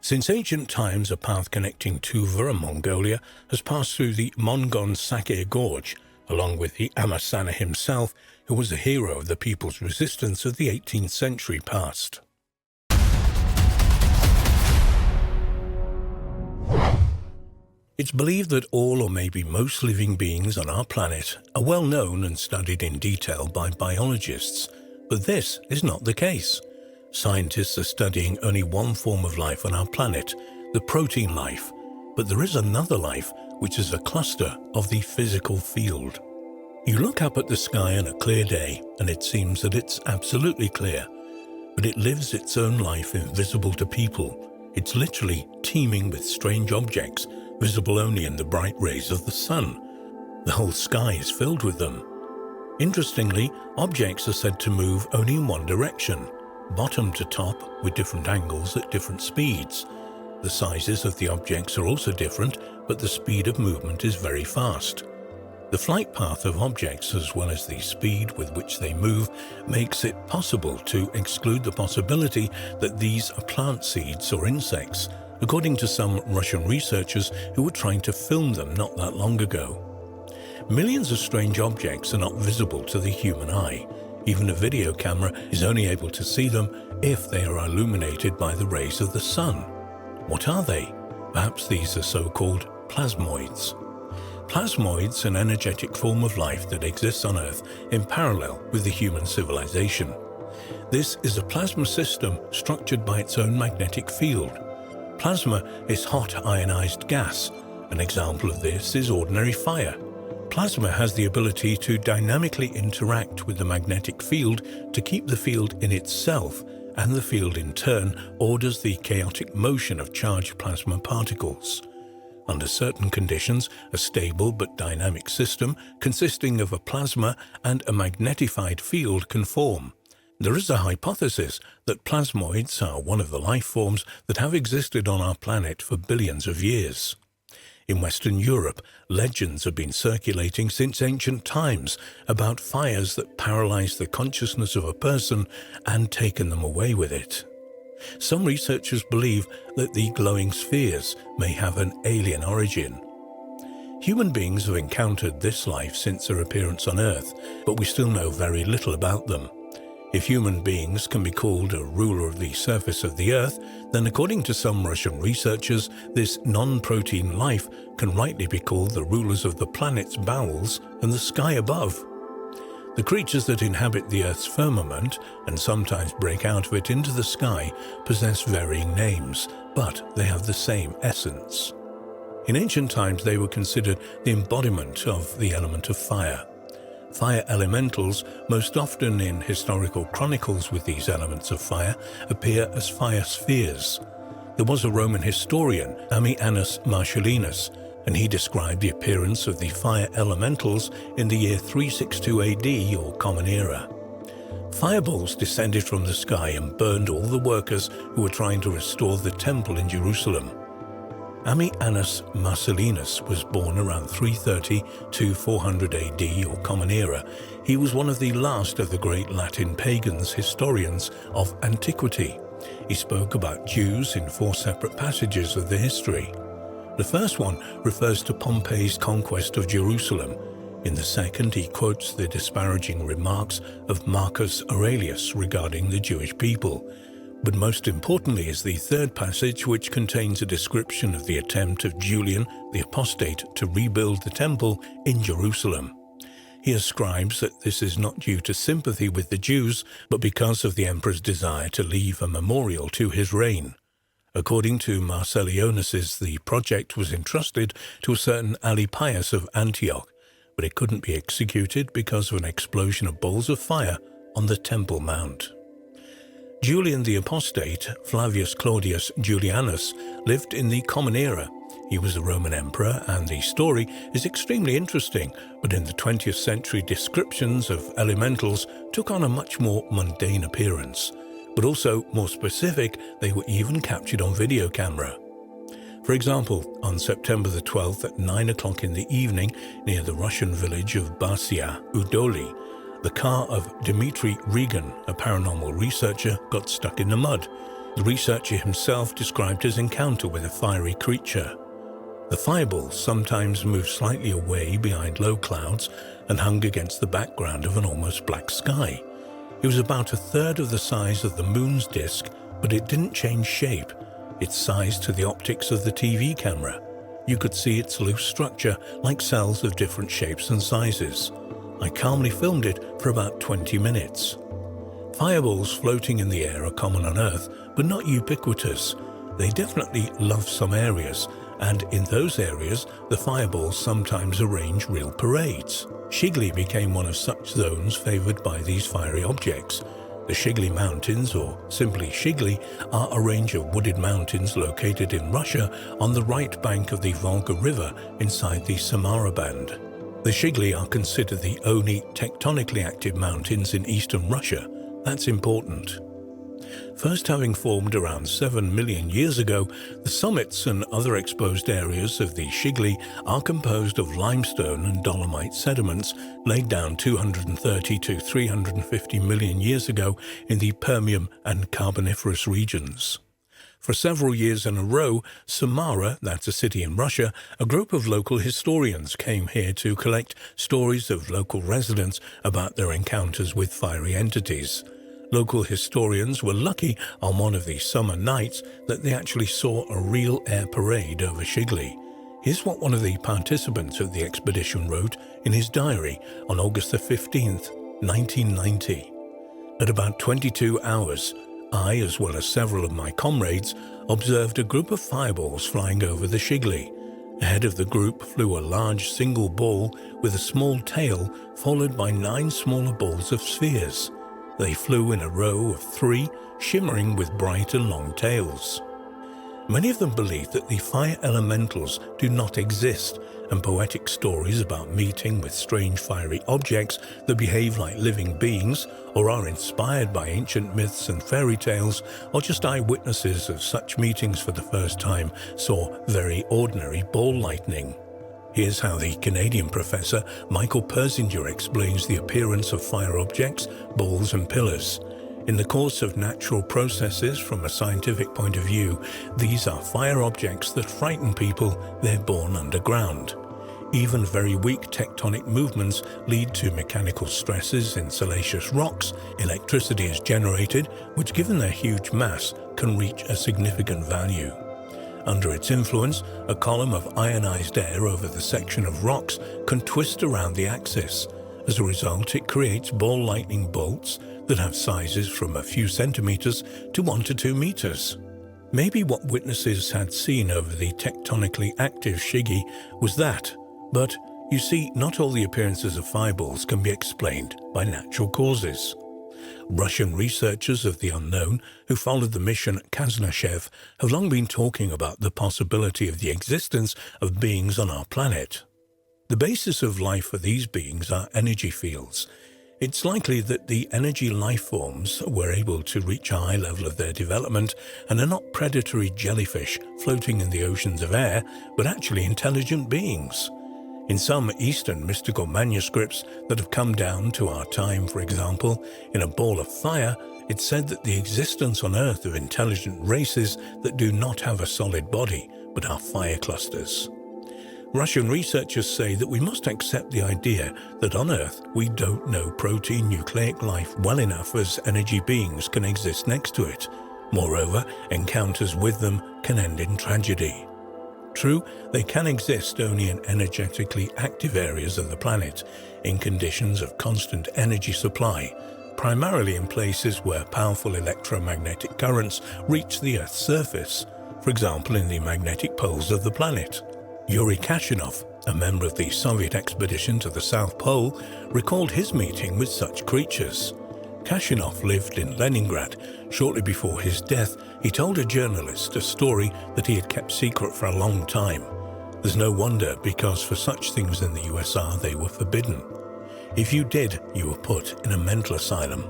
Since ancient times, a path connecting Tuva and Mongolia has passed through the Mongon Sakir Gorge, along with the Amasana himself, who was a hero of the people's resistance of the 18th century past. It's believed that all or maybe most living beings on our planet are well known and studied in detail by biologists, but this is not the case. Scientists are studying only one form of life on our planet, the protein life, but there is another life which is a cluster of the physical field. You look up at the sky on a clear day and it seems that it's absolutely clear, but it lives its own life invisible to people. It's literally teeming with strange objects, visible only in the bright rays of the sun. The whole sky is filled with them. Interestingly, objects are said to move only in one direction, bottom to top, with different angles at different speeds. The sizes of the objects are also different, but the speed of movement is very fast. The flight path of objects, as well as the speed with which they move, makes it possible to exclude the possibility that these are plant seeds or insects, according to some Russian researchers who were trying to film them not that long ago. Millions of strange objects are not visible to the human eye. Even a video camera is only able to see them if they are illuminated by the rays of the sun. What are they? Perhaps these are so-called plasmoids. Plasmoids, an energetic form of life that exists on Earth in parallel with the human civilization. This is a plasma system structured by its own magnetic field. Plasma is hot ionized gas. An example of this is ordinary fire. Plasma has the ability to dynamically interact with the magnetic field to keep the field in itself, and the field in turn orders the chaotic motion of charged plasma particles. Under certain conditions, a stable but dynamic system consisting of a plasma and a magnetified field can form. There is a hypothesis that plasmoids are one of the life forms that have existed on our planet for billions of years. In Western Europe, legends have been circulating since ancient times about fires that paralyzed the consciousness of a person and taken them away with it. Some researchers believe that the glowing spheres may have an alien origin. Human beings have encountered this life since their appearance on Earth, but we still know very little about them. If human beings can be called a ruler of the surface of the Earth, then according to some Russian researchers, this non-protein life can rightly be called the rulers of the planet's bowels and the sky above. The creatures that inhabit the Earth's firmament, and sometimes break out of it into the sky, possess varying names, but they have the same essence. In ancient times, they were considered the embodiment of the element of fire. Fire elementals, most often in historical chronicles with these elements of fire, appear as fire spheres. There was a Roman historian, Ammianus Marcellinus, and he described the appearance of the fire elementals in the year 362 AD or Common Era. Fireballs descended from the sky and burned all the workers who were trying to restore the temple in Jerusalem. Ammianus Marcellinus was born around 330 to 400 AD or Common Era. He was one of the last of the great Latin pagans historians of antiquity. He spoke about Jews in 4 separate passages of the history. The first one refers to Pompey's conquest of Jerusalem. In the second, he quotes the disparaging remarks of Marcus Aurelius regarding the Jewish people. But most importantly is the third passage, which contains a description of the attempt of Julian the Apostate to rebuild the temple in Jerusalem. He ascribes that this is not due to sympathy with the Jews, but because of the emperor's desire to leave a memorial to his reign. According to Marcellianus, the project was entrusted to a certain Alypius of Antioch, but it couldn't be executed because of an explosion of balls of fire on the Temple Mount. Julian the Apostate, Flavius Claudius Julianus, lived in the Common Era. He was a Roman emperor, and the story is extremely interesting, but in the 20th century descriptions of elementals took on a much more mundane appearance. But also, more specific, they were even captured on video camera. For example, on September the 12th at 9 o'clock in the evening, near the Russian village of Basia Udoli, the car of Dmitry Regan, a paranormal researcher, got stuck in the mud. The researcher himself described his encounter with a fiery creature. The fireballs sometimes moved slightly away behind low clouds and hung against the background of an almost black sky. It was about a third of the size of the moon's disk, but it didn't change shape, its size to the optics of the TV camera. You could see its loose structure like cells of different shapes and sizes. I calmly filmed it for about 20 minutes. Fireballs floating in the air are common on Earth, but not ubiquitous. They definitely love some areas, and in those areas, the fireballs sometimes arrange real parades. Shigley became one of such zones favored by these fiery objects. The Shigley Mountains, or simply Shigley, are a range of wooded mountains located in Russia on the right bank of the Volga River inside the Samara Band. The Shigley are considered the only tectonically active mountains in eastern Russia. That's important. First having formed around 7 million years ago, the summits and other exposed areas of the Shigley are composed of limestone and dolomite sediments laid down 230 to 350 million years ago in the Permian and Carboniferous regions. For several years in a row, Samara, that's a city in Russia, a group of local historians came here to collect stories of local residents about their encounters with fiery entities. Local historians were lucky on one of the summer nights that they actually saw a real air parade over Shigley. Here's what one of the participants of the expedition wrote in his diary on August the 15th, 1990. At about 22 hours, I, as well as several of my comrades, observed a group of fireballs flying over the Shigley. Ahead of the group flew a large single ball with a small tail, followed by 9 smaller balls of spheres. They flew in a row of 3, shimmering with bright and long tails. Many of them believe that the fire elementals do not exist, and poetic stories about meeting with strange fiery objects that behave like living beings or are inspired by ancient myths and fairy tales, or just eyewitnesses of such meetings for the first time saw very ordinary ball lightning. Here's how the Canadian professor Michael Persinger explains the appearance of fire objects, balls and pillars. In the course of natural processes from a scientific point of view, these are fire objects that frighten people. They're born underground. Even very weak tectonic movements lead to mechanical stresses in siliceous rocks. Electricity is generated, which given their huge mass can reach a significant value. Under its influence, a column of ionized air over the section of rocks can twist around the axis. As a result, it creates ball lightning bolts that have sizes from a few centimeters to 1 to 2 meters. Maybe what witnesses had seen over the tectonically active Shigley was that, but you see, not all the appearances of fireballs can be explained by natural causes. Russian researchers of the unknown who followed the mission Kazanchev have long been talking about the possibility of the existence of beings on our planet. The basis of life for these beings are energy fields. It's likely that the energy life forms were able to reach a high level of their development and are not predatory jellyfish floating in the oceans of air, but actually intelligent beings. In some Eastern mystical manuscripts that have come down to our time, for example, in a ball of fire, it's said that the existence on Earth of intelligent races that do not have a solid body, but are fire clusters. Russian researchers say that we must accept the idea that on Earth we don't know protein nucleic life well enough as energy beings can exist next to it. Moreover, encounters with them can end in tragedy. True, they can exist only in energetically active areas of the planet, in conditions of constant energy supply, primarily in places where powerful electromagnetic currents reach the Earth's surface, for example in the magnetic poles of the planet. Yuri Kashinov, a member of the Soviet expedition to the South Pole, recalled his meeting with such creatures. Kashinov lived in Leningrad. Shortly before his death, he told a journalist a story that he had kept secret for a long time. There's no wonder, because for such things in the USSR they were forbidden. If you did, you were put in a mental asylum.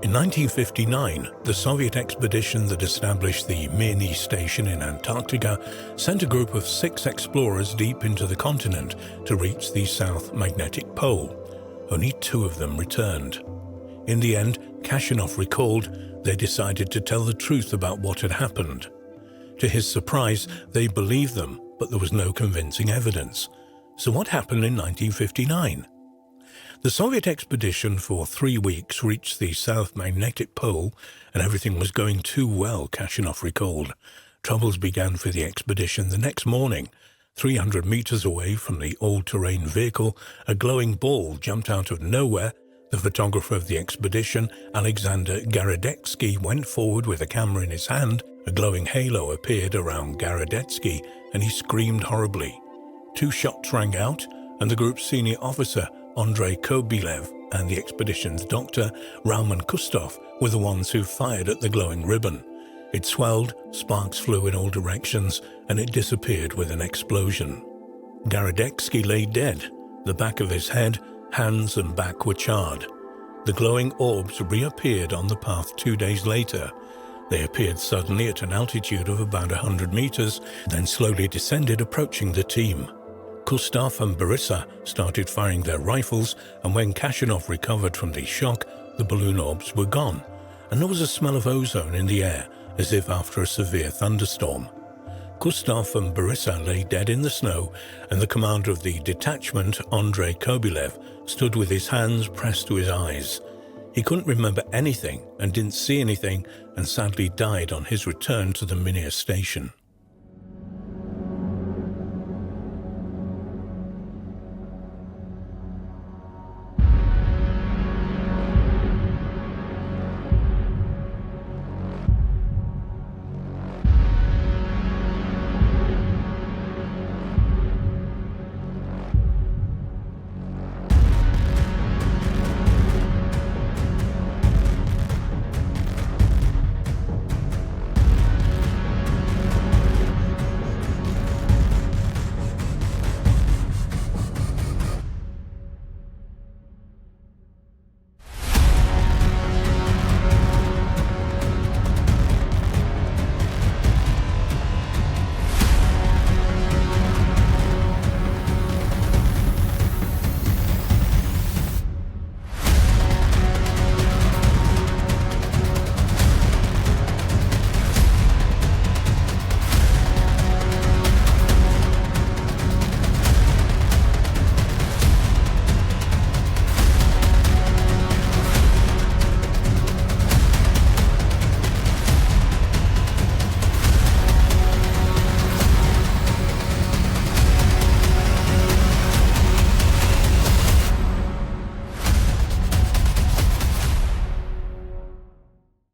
In 1959, the Soviet expedition that established the Mirny station in Antarctica sent a group of 6 explorers deep into the continent to reach the South Magnetic Pole. Only 2 of them returned. In the end, Kashinov recalled, they decided to tell the truth about what had happened. To his surprise, they believed them, but there was no convincing evidence. So what happened in 1959? The Soviet expedition for 3 weeks reached the South Magnetic Pole, and everything was going too well, Kashinov recalled. Troubles began for the expedition the next morning. 300 meters away from the all-terrain vehicle, a glowing ball jumped out of nowhere. The photographer of the expedition, Alexander Garadetsky, went forward with a camera in his hand. A glowing halo appeared around Garadetsky, and he screamed horribly. 2 shots rang out, and the group's senior officer, Andrei Kobylev, and the expedition's doctor, Rauman Kustov, were the ones who fired at the glowing ribbon. It swelled, sparks flew in all directions, and it disappeared with an explosion. Garadetsky lay dead. The back of his head, hands and back were charred. The glowing orbs reappeared on the path 2 days later. They appeared suddenly at an altitude of about 100 meters, then slowly descended, approaching the team. Kustov and Borissa started firing their rifles, and when Kashinov recovered from the shock, the balloon orbs were gone, and there was a smell of ozone in the air, as if after a severe thunderstorm. Kustov and Borissa lay dead in the snow, and the commander of the detachment, Andrei Kobylev, stood with his hands pressed to his eyes. He couldn't remember anything and didn't see anything, and sadly died on his return to the Mirny station.